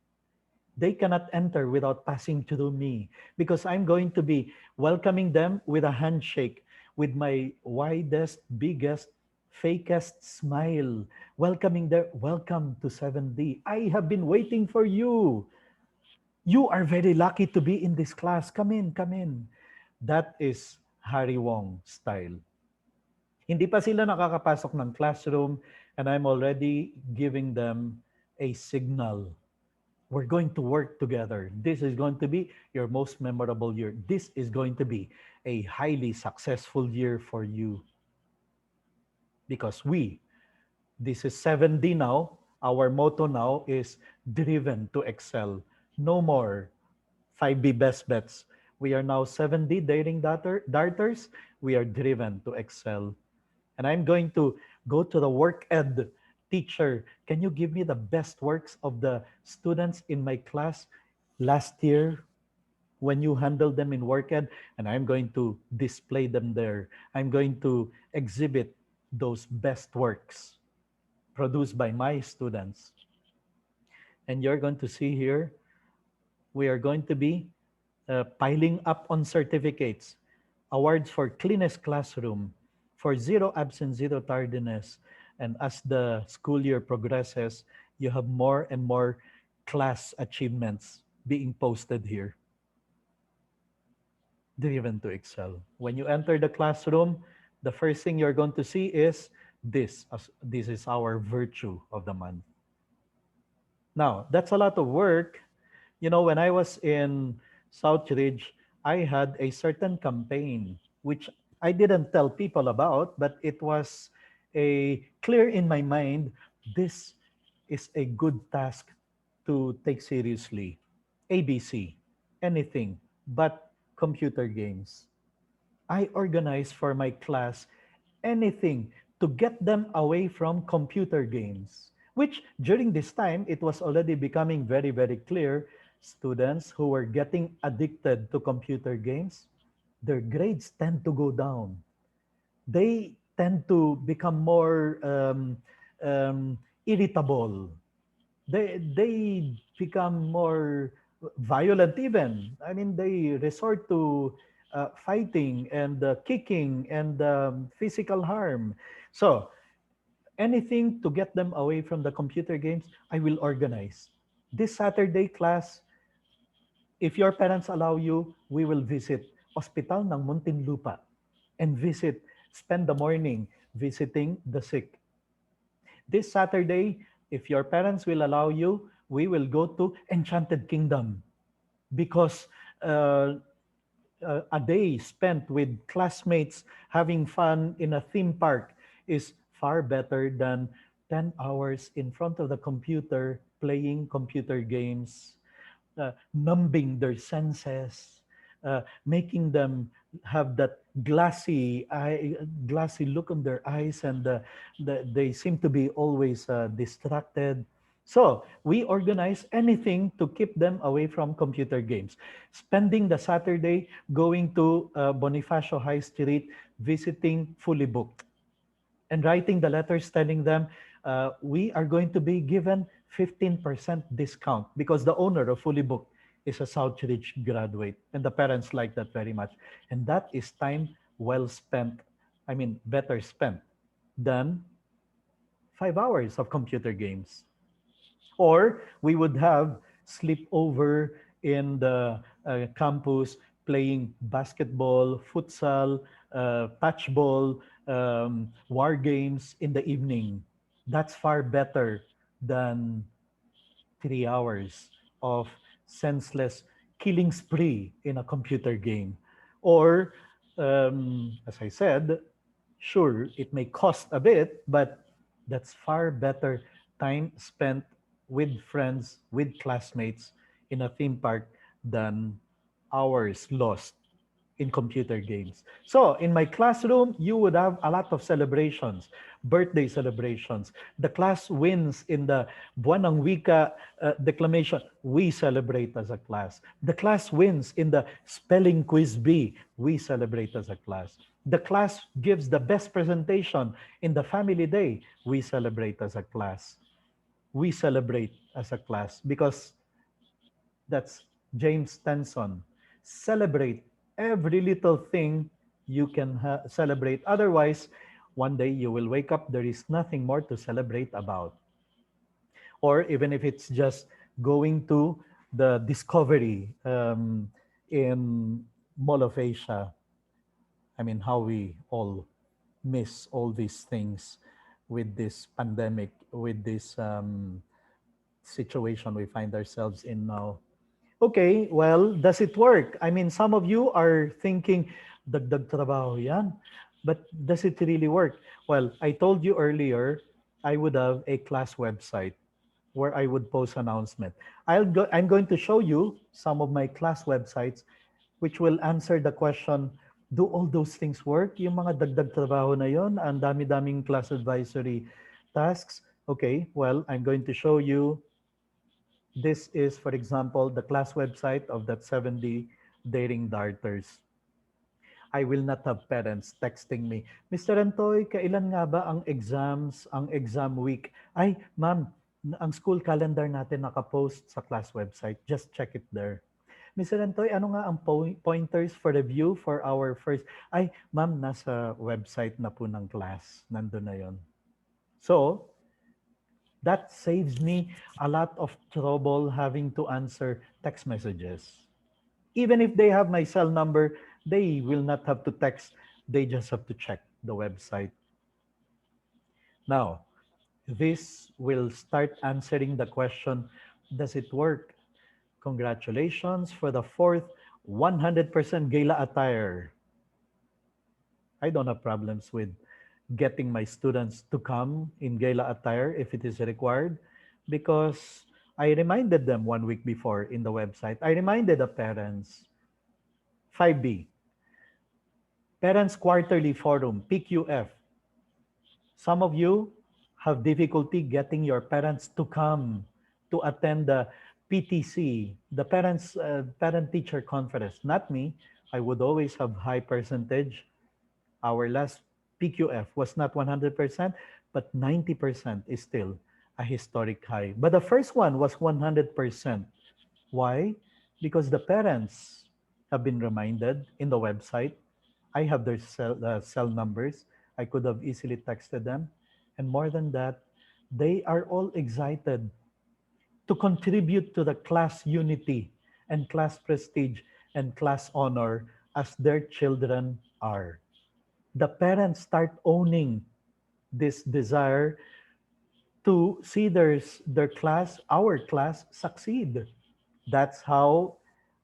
They cannot enter without passing through me because I'm going to be welcoming them with a handshake, with my widest, biggest, fakest smile, welcoming them. Welcome to 7D. I have been waiting for you. You are very lucky to be in this class. Come in, come in. That is Harry Wong style. Hindi pa sila nakakapasok ng classroom and I'm already giving them a signal. We're going to work together. This is going to be your most memorable year. This is going to be a highly successful year for you. Because this is 7D now. Our motto now is driven to excel. No more 5B best bets. We are now 7D daring darters. We are driven to excel. And I'm going to go to the work ed teacher. Can you give me the best works of the students in my class last year when you handled them in work ed? And I'm going to display them there. I'm going to exhibit those best works produced by my students. And you're going to see here, we are going to be piling up on certificates, awards for cleanest classroom, for zero absence, zero tardiness. And as the school year progresses, you have more and more class achievements being posted here. Driven to excel. When you enter the classroom, the first thing you're going to see is this. This is our virtue of the month. Now, that's a lot of work. You know, when I was in Southridge, I had a certain campaign which I didn't tell people about, but it was a clear in my mind. This is a good task to take seriously. ABC, anything but computer games. I organized for my class anything to get them away from computer games, which during this time, it was already becoming very, very clear. Students who were getting addicted to computer games, their grades tend to go down. They tend to become more irritable. They become more violent even. I mean, they resort to fighting and kicking and physical harm. So anything to get them away from the computer games, I will organize. This Saturday class, if your parents allow you, we will visit Hospital ng Muntinlupa and spend the morning visiting the sick. This Saturday, if your parents will allow you, we will go to Enchanted Kingdom because a day spent with classmates having fun in a theme park is far better than 10 hours in front of the computer playing computer games, numbing their senses, making them have that glassy look on their eyes, and they seem to be always distracted. So we organize anything to keep them away from computer games. Spending the Saturday going to Bonifacio High Street, visiting Fully Booked, and writing the letters telling them we are going to be given 15% discount because the owner of Fully Booked is a Southridge graduate, and the parents like that very much. And that is time well spent. I mean, better spent than 5 hours of computer games. Or we would have sleepover in the campus playing basketball, futsal, patchball, war games in the evening. That's far better than 3 hours of senseless killing spree in a computer game. Or, as I said, Sure, it may cost a bit, but that's far better time spent with friends, with classmates in a theme park than hours lost in computer games. So, in my classroom, you would have a lot of celebrations, birthday celebrations. The class wins in the Buwan ng Wika declamation. We celebrate as a class. The class wins in the spelling quiz bee. We celebrate as a class. The class gives the best presentation in the family day. We celebrate as a class. We celebrate as a class because that's James Tenson. Celebrate every little thing you can celebrate. Otherwise, one day you will wake up, there is nothing more to celebrate about. Or even if it's just going to the Discovery in Mall of Asia. I mean, how we all miss all these things with this pandemic, with this situation we find ourselves in now. Okay, well, does it work? I mean, some of you are thinking, dagdag trabaho yan. But does it really work? Well, I told you earlier, I would have a class website where I would post announcement. I'm going to show you some of my class websites which will answer the question, do all those things work? Yung mga dagdag trabaho na yon, ang dami-daming class advisory tasks. Okay, well, I'm going to show you. This is, for example, the class website of that 70 daring darters. I will not have parents texting me, Mr. Antoy, kailan nga ba ang exam week? Ay, ma'am, ang school calendar natin nakapost sa class website. Just check it there. Mr. Antoy, ano nga ang pointers for review for our first? Ay, ma'am, nasa website na po ng class. Nandun na yon. So, that saves me a lot of trouble having to answer text messages. Even if they have my cell number, they will not have to text. They just have to check the website. Now, this will start answering the question, does it work? Congratulations for the fourth 100% gala attire. I don't have problems with getting my students to come in gala attire if it is required because I reminded them 1 week before in the website. I reminded the parents. 5B, Parents Quarterly Forum, PQF. Some of you have difficulty getting your parents to come to attend the PTC, the parent-teacher conference. Not me. I would always have high percentage. Our last PQF was not 100%, but 90% is still a historic high. But the first one was 100%. Why? Because the parents have been reminded in the website. I have their cell numbers. I could have easily texted them. And more than that, they are all excited to contribute to the class unity and class prestige and class honor as their children are. The parents start owning this desire to see their class, our class, succeed. That's how,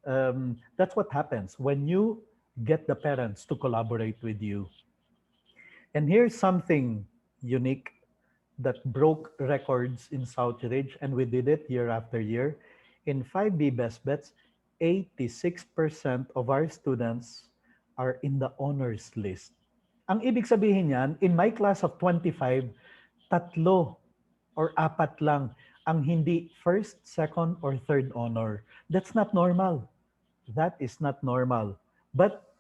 that's what happens when you get the parents to collaborate with you. And here's something unique that broke records in Southridge, and we did it year after year. In 5B Best Bets, 86% of our students are in the honors list. Ang ibig sabihin niyan, in my class of 25, tatlo or apat lang ang hindi first, second, or third honor. That's not normal. That is not normal. But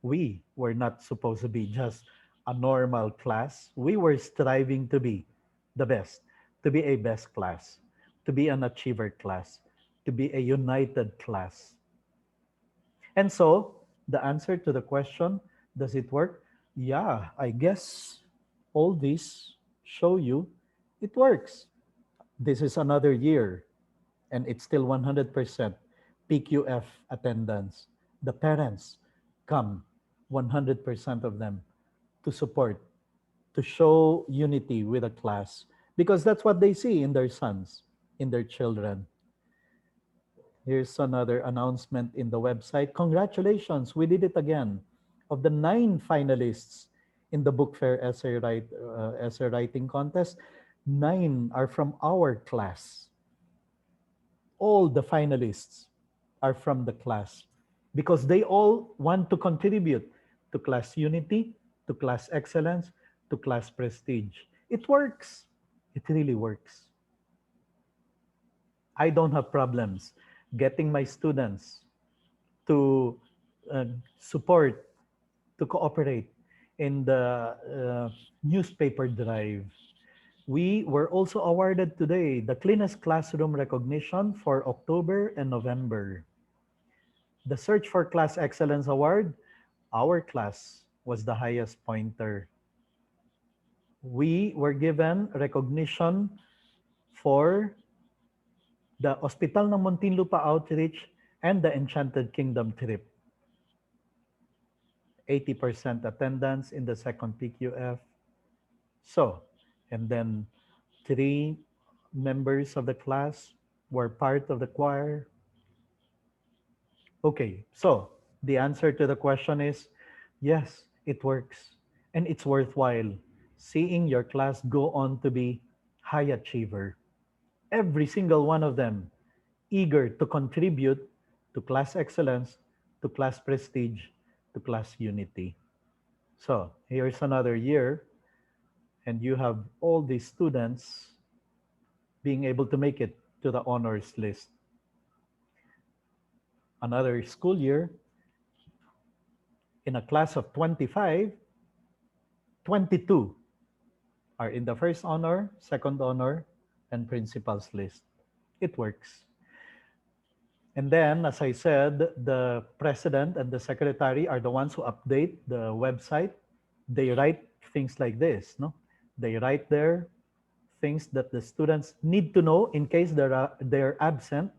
we were not supposed to be just a normal class. We were striving to be the best, to be a best class, to be an achiever class, to be a united class. And so, the answer to the question, does it work? Yeah, I guess all these show you it works. This is another year, and it's still 100% PQF attendance. The parents come, 100% of them, to support, to show unity with a class, because that's what they see in their sons, in their children. Here's another announcement in the website. Congratulations, we did it again. Of the 9 finalists in the book fair essay writing contest, 9 are from our class. All the finalists are from the class because they all want to contribute to class unity, to class excellence, to class prestige. It works. It really works. I don't have problems getting my students to uh, support, to cooperate in the newspaper drive. We were also awarded today the cleanest classroom recognition for October and November. The Search for Class Excellence Award, our class was the highest pointer. We were given recognition for the Hospital ng Muntinlupa Outreach and the Enchanted Kingdom trip. 80% attendance in the second PQF. So, and then 3 members of the class were part of the choir. Okay, so the answer to the question is yes, it works. And it's worthwhile seeing your class go on to be high achiever. Every single one of them eager to contribute to class excellence, to class prestige, to class unity. So here's another year, and you have all these students being able to make it to the honors list. Another school year, in a class of 25, 22 are in the first honor, second honor, and principal's list. It works. And then, as I said, the president and the secretary are the ones who update the website. They write things like this, no? They write there things that the students need to know in case they're absent,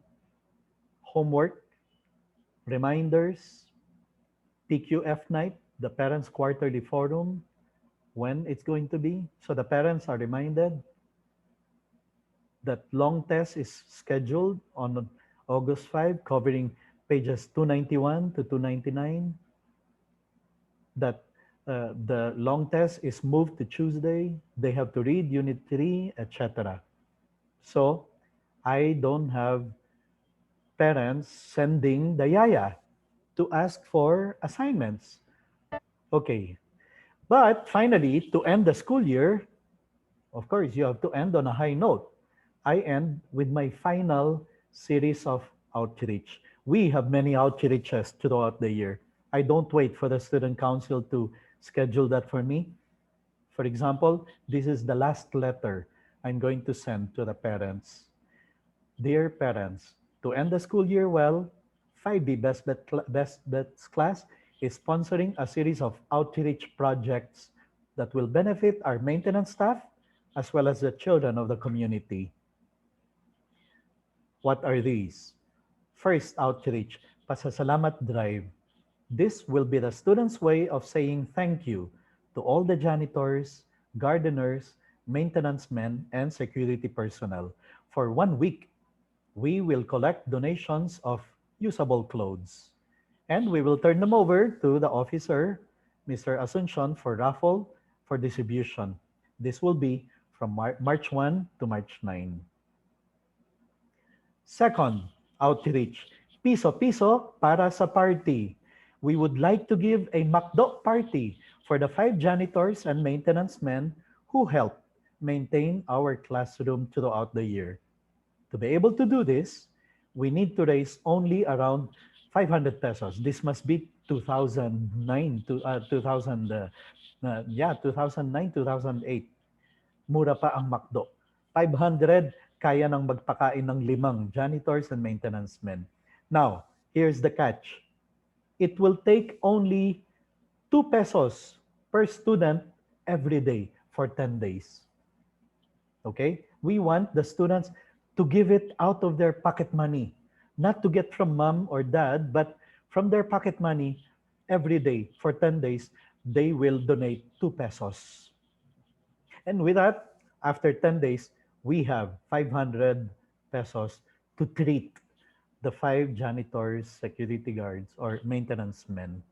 homework, reminders, PQF night, the parents' quarterly forum, when it's going to be. So the parents are reminded that long test is scheduled on August 5, covering pages 291 to 299. That the long test is moved to Tuesday. They have to read Unit 3, etc. So I don't have parents sending the yaya to ask for assignments. Okay. But finally, to end the school year, of course, you have to end on a high note. I end with my final series of outreach. We have many outreaches throughout the year. I don't wait for the student council to schedule that for me. For example, this is the last letter I'm going to send to the parents. Dear parents, to end the school year well, 5B Best Bets class is sponsoring a series of outreach projects that will benefit our maintenance staff as well as the children of the community. What are these? First outreach, Pasasalamat Drive. This will be the students' way of saying thank you to all the janitors, gardeners, maintenance men, and security personnel. For 1 week, we will collect donations of usable clothes. And we will turn them over to the officer, Mr. Asuncion, for raffle for distribution. This will be from March 1 to March 9. Second, outreach. Piso-piso para sa party. We would like to give a McDo party for the 5 janitors and maintenance men who help maintain our classroom throughout the year. To be able to do this, we need to raise only around 500 pesos. This must be 2009 to 2009, 2008. Mura pa ang McDo. 500 kaya nang magpakain ng 5 janitors and maintenance men. Now, here's the catch. It will take only 2 pesos per student every day for 10 days. Okay? We want the students to give it out of their pocket money, not to get from mom or dad, but from their pocket money every day for 10 days, they will donate 2 pesos. And with that, after 10 days, we have 500 pesos to treat the 5 janitors, security guards, or maintenance men.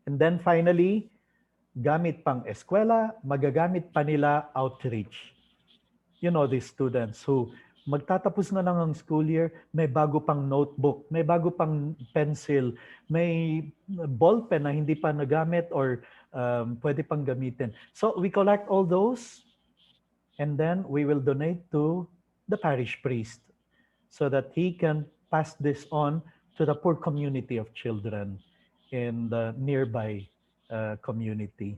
And then finally, gamit pang eskwela, magagamit pa nila outreach. You know, these students who magtatapos na lang ang school year, may bago pang notebook, may bago pang pencil, may ballpen na hindi pa nagamit or pwede pang gamitin. So we collect all those and then we will donate to the parish priest so that he can pass this on to the poor community of children in the nearby community.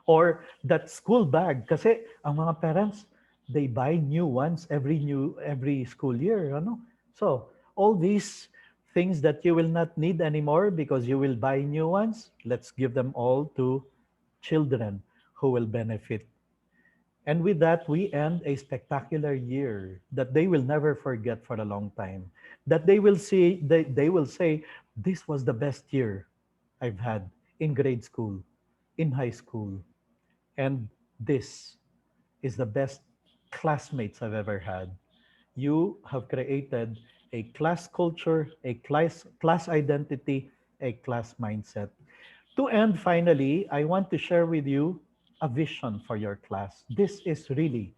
Or that school bag kasi ang mga parents, they buy new ones every school year, ano? So all these things that you will not need anymore because you will buy new ones, let's give them all to children who will benefit. And with that, we end a spectacular year that they will never forget for a long time. That they will see, they will say, this was the best year I've had in grade school, in high school. And this is the best classmates I've ever had. You have created a class culture, a class identity, a class mindset. To end, finally, I want to share with you a vision for your class. This is really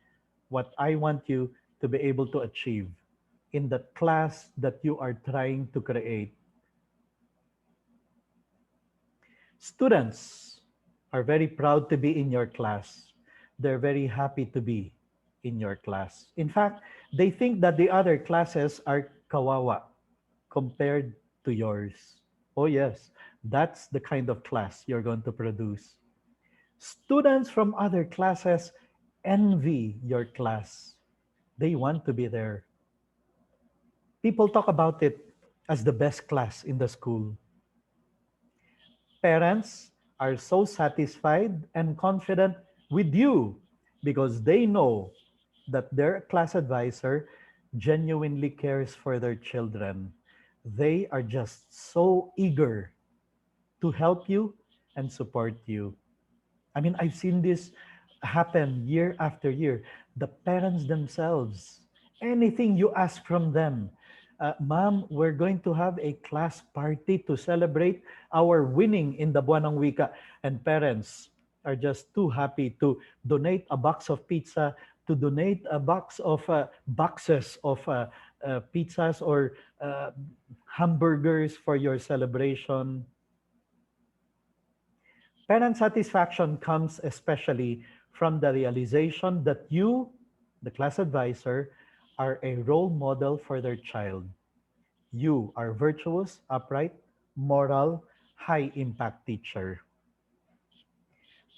what I want you to be able to achieve in the class that you are trying to create. Students are very proud to be in your class. They're very happy to be in your class. In fact, they think that the other classes are kawawa compared to yours. Oh, yes, that's the kind of class you're going to produce. Students from other classes envy your class. They want to be there. People talk about it as the best class in the school. Parents are so satisfied and confident with you because they know that their class advisor genuinely cares for their children. They are just so eager to help you and support you. I mean, I've seen this happen year after year. The parents themselves, anything you ask from them, Ma'am, we're going to have a class party to celebrate our winning in the Buwan ng Wika. And parents are just too happy to donate a box of pizza, to donate a box of boxes of pizzas or hamburgers for your celebration. Parent satisfaction comes especially from the realization that you, the class advisor, are a role model for their child. You are virtuous, upright, moral, high impact teacher.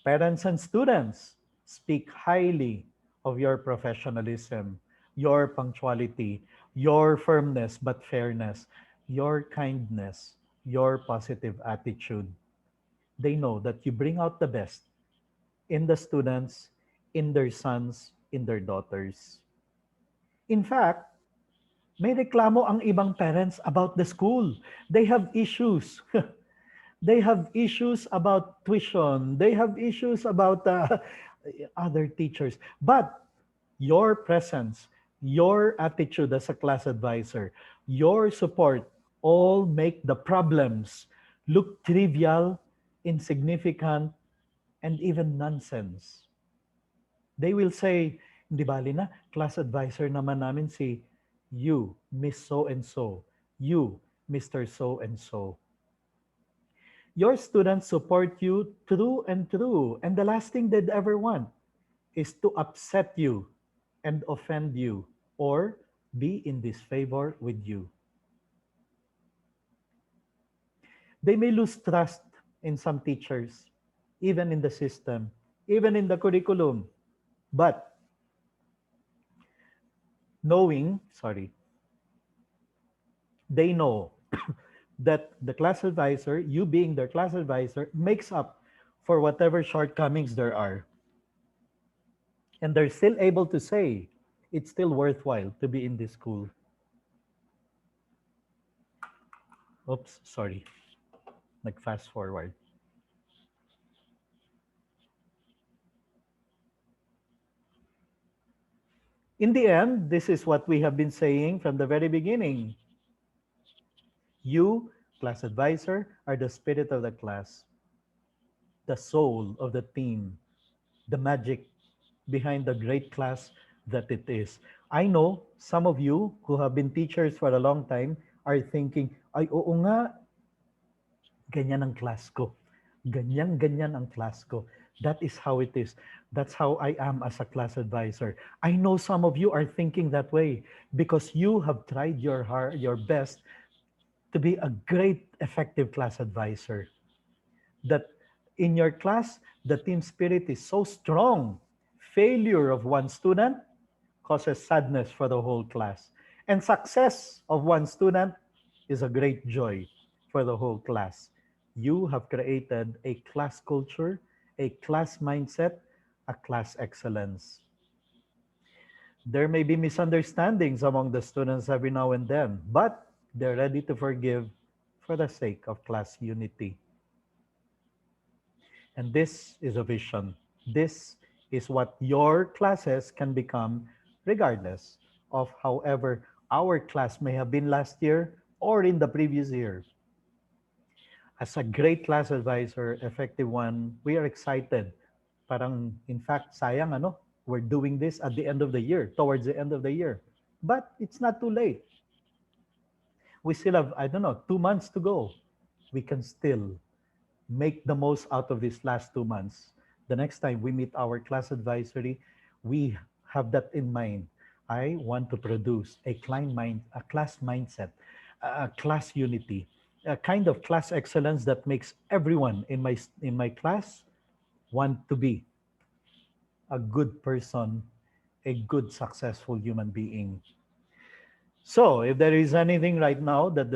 Parents and students speak highly of your professionalism, your punctuality, your firmness but fairness, your kindness, your positive attitude. They know that you bring out the best in the students, in their sons, in their daughters. In fact, may reklamo ang ibang parents about the school. They have issues. They have issues about tuition. They have issues about other teachers. But your presence, your attitude as a class advisor, your support all make the problems look trivial, insignificant, and even nonsense. They will say, hindi bali na, class advisor naman namin si you, Miss So-and-so, you, Mr. So-and-so. Your students support you through and through, and the last thing they'd ever want is to upset you and offend you or be in disfavor with you. They may lose trust in some teachers, even in the system, even in the curriculum. But they know that the class advisor, you being their class advisor, makes up for whatever shortcomings there are. And they're still able to say, it's still worthwhile to be in this school. Oops, sorry. Like fast forward. In the end, this is what we have been saying from the very beginning. You, class advisor, are the spirit of the class. the soul of the team, the magic behind the great class that it is. I know some of you who have been teachers for a long time are thinking, ay oo nga, ganyan ang class ko. Ganyan ang class ko. That is how it is. That's how I am as a class advisor. I know some of you are thinking that way because you have tried your best to be a great effective class advisor. That in your class, the team spirit is so strong. Failure of one student causes sadness for the whole class. And success of one student is a great joy for the whole class. You have created a class culture, a class mindset, a class excellence. There may be misunderstandings among the students every now and then, but they're ready to forgive for the sake of class unity. And this is a vision. This is what your classes can become regardless of however our class may have been last year or in the previous year. As a great class advisor, effective one, we are excited. Parang, in fact, sayang, we're doing this at the end of the year, towards the end of the year. But it's not too late. We still have, 2 months to go. We can still make the most out of these last 2 months. The next time we meet our class advisory, we have that in mind. I want to produce a class mindset, a class unity, a kind of class excellence that makes everyone in my class want to be a good person, a good, successful human being. So, if there is anything right now that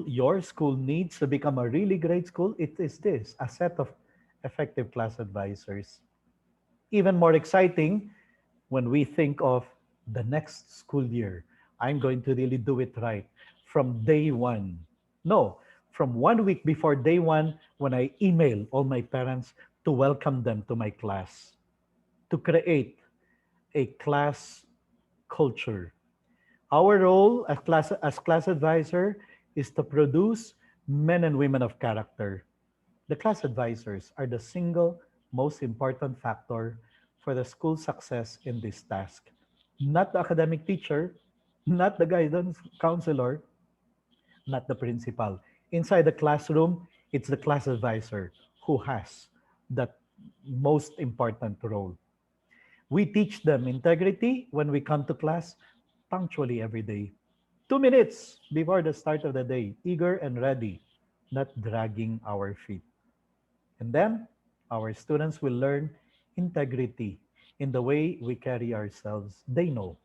your school needs to become a really great school, it is this, a set of effective class advisors. Even more exciting when we think of the next school year. I'm going to really do it right from day one. No, from 1 week before day one, when I email all my parents to welcome them to my class, to create a class culture. Our role as class advisor is to produce men and women of character. The class advisors are the single most important factor for the school success in this task. Not the academic teacher, not the guidance counselor, not the principal. Inside the classroom, it's the class advisor who has that most important role. We teach them integrity when we come to class punctually every day. 2 minutes before the start of the day, eager and ready, not dragging our feet. And then our students will learn integrity in the way we carry ourselves. They know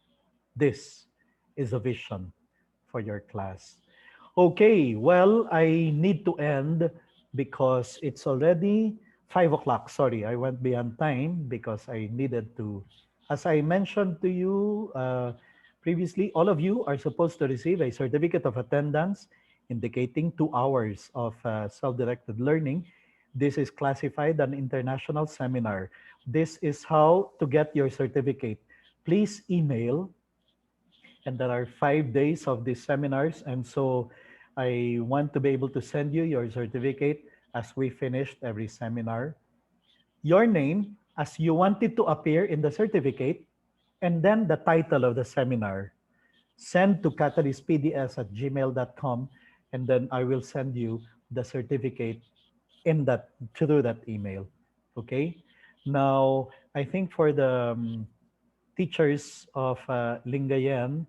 this is a vision for your class. Okay, well, I need to end because it's already 5 o'clock. Sorry, I went beyond time because I needed to. As I mentioned to you previously, all of you are supposed to receive a certificate of attendance indicating 2 hours of self-directed learning. This is classified an international seminar. This is how to get your certificate. Please email, and there are 5 days of these seminars, and so I want to be able to send you your certificate as we finished every seminar. Your name as you want it to appear in the certificate, and then the title of the seminar. Send to catalystpds@gmail.com, and then I will send you the certificate through that email. Okay. Now, I think for the teachers of Lingayen,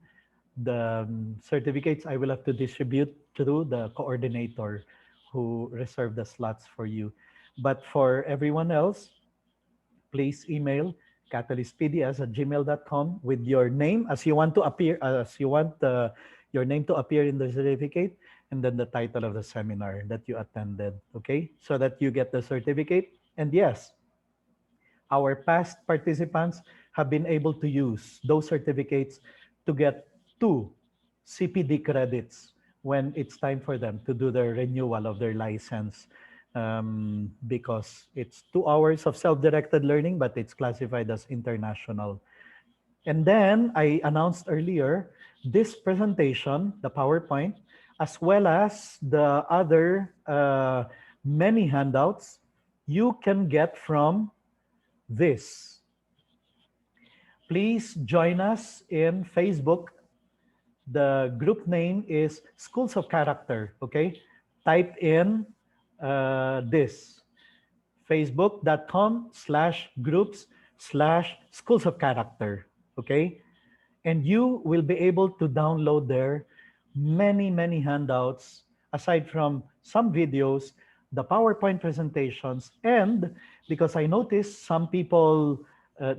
the certificates I will have to distribute through the coordinator who reserved the slots for you. But for everyone else, please email catalystpds@gmail.com with your name as you want to appear, your name to appear in the certificate, and then the title of the seminar that you attended, okay? So that you get the certificate. And yes, our past participants have been able to use those certificates to get 2 CPD credits when it's time for them to do the renewal of their license, because it's 2 hours of self-directed learning, but it's classified as international. And then I announced earlier this presentation, the PowerPoint, as well as the other many handouts you can get from this. Please join us in Facebook. The group name is Schools of Character, okay? Type in this, facebook.com/groups/Schools of Character, okay? And you will be able to download there many handouts, aside from some videos, the PowerPoint presentations, and because I noticed some people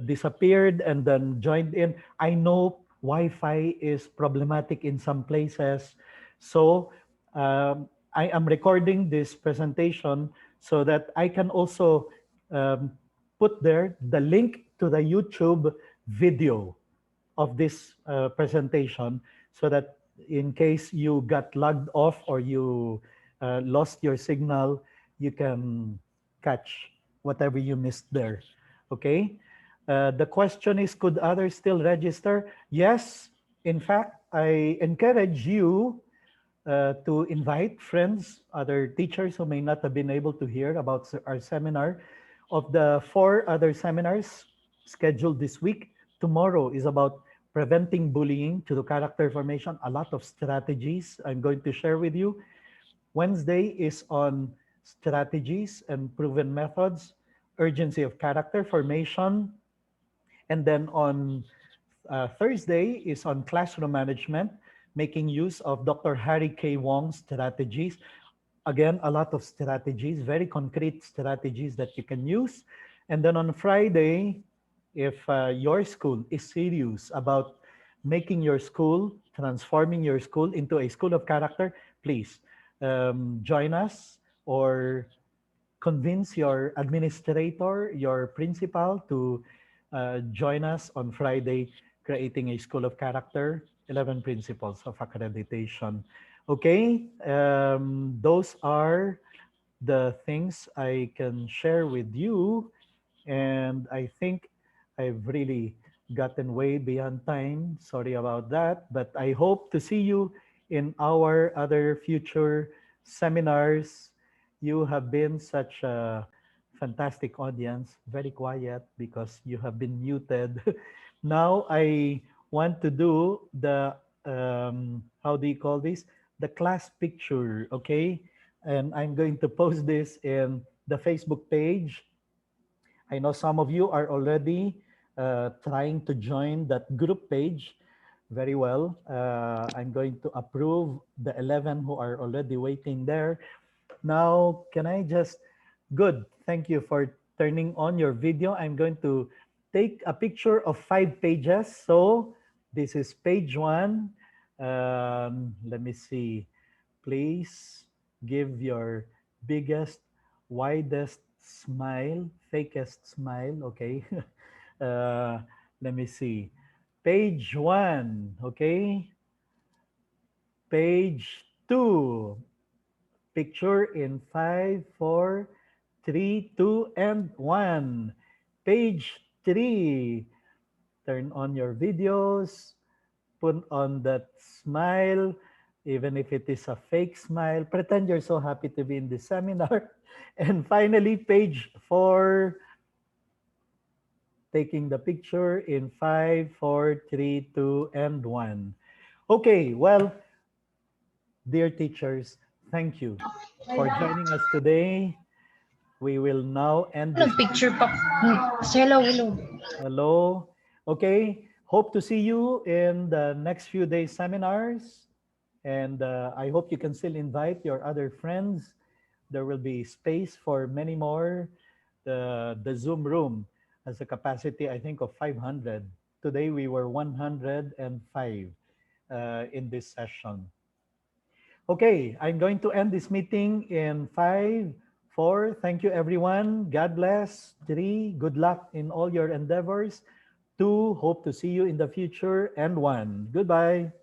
disappeared and then joined in, I know Wi-Fi is problematic in some places. So I am recording this presentation so that I can also um, put there the link to the YouTube video of this presentation, so that in case you got logged off or you lost your signal, you can catch whatever you missed there. Okay. The question is, could others still register? Yes. In fact, I encourage you to invite friends, other teachers who may not have been able to hear about our seminar. Of the 4 other seminars scheduled this week, tomorrow is about preventing bullying to the character formation, a lot of strategies I'm going to share with you. Wednesday is on strategies and proven methods, urgency of character formation. And then on Thursday is on classroom management, making use of Dr. Harry K. Wong's strategies. Again, a lot of strategies, very concrete strategies that you can use. And then on Friday, if your school is serious about making your school, transforming your school into a school of character, please join us or convince your administrator, your principal to join us on Friday, creating a school of character, 11 principles of accreditation. Okay, those are the things I can share with you. And I think I've really gotten way beyond time. Sorry about that. But I hope to see you in our other future seminars. You have been such a fantastic audience, very quiet because you have been muted. Now I want to do the, how do you call this? The class picture, okay? And I'm going to post this in the Facebook page. I know some of you are already trying to join that group page. Very well. I'm going to approve the 11 who are already waiting there. Now, can I just, good. Thank you for turning on your video. I'm going to take a picture of 5 pages. So this is page 1. Let me see. Please give your biggest, widest smile, fakest smile, okay? uh, Let me see. Page 1, okay? Page 2. Picture in 5, 4, 3, 2, and 1. Page 3. Turn on your videos. Put on that smile, even if it is a fake smile. Pretend you're so happy to be in this seminar. And finally, page 4, taking the picture in 5, 4, 3, 2, and 1. Okay, well, dear teachers, thank you for joining us today. We will now end this. Picture pa. Hello, hello. Hello. Okay. Hope to see you in the next few days seminars. And I hope you can still invite your other friends. There will be space for many more. The Zoom room has a capacity, I think, of 500. Today we were 105 in this session. Okay, I'm going to end this meeting in 5, 4. Thank you, everyone. God bless. 3, good luck in all your endeavors. 2, hope to see you in the future. And 1, goodbye.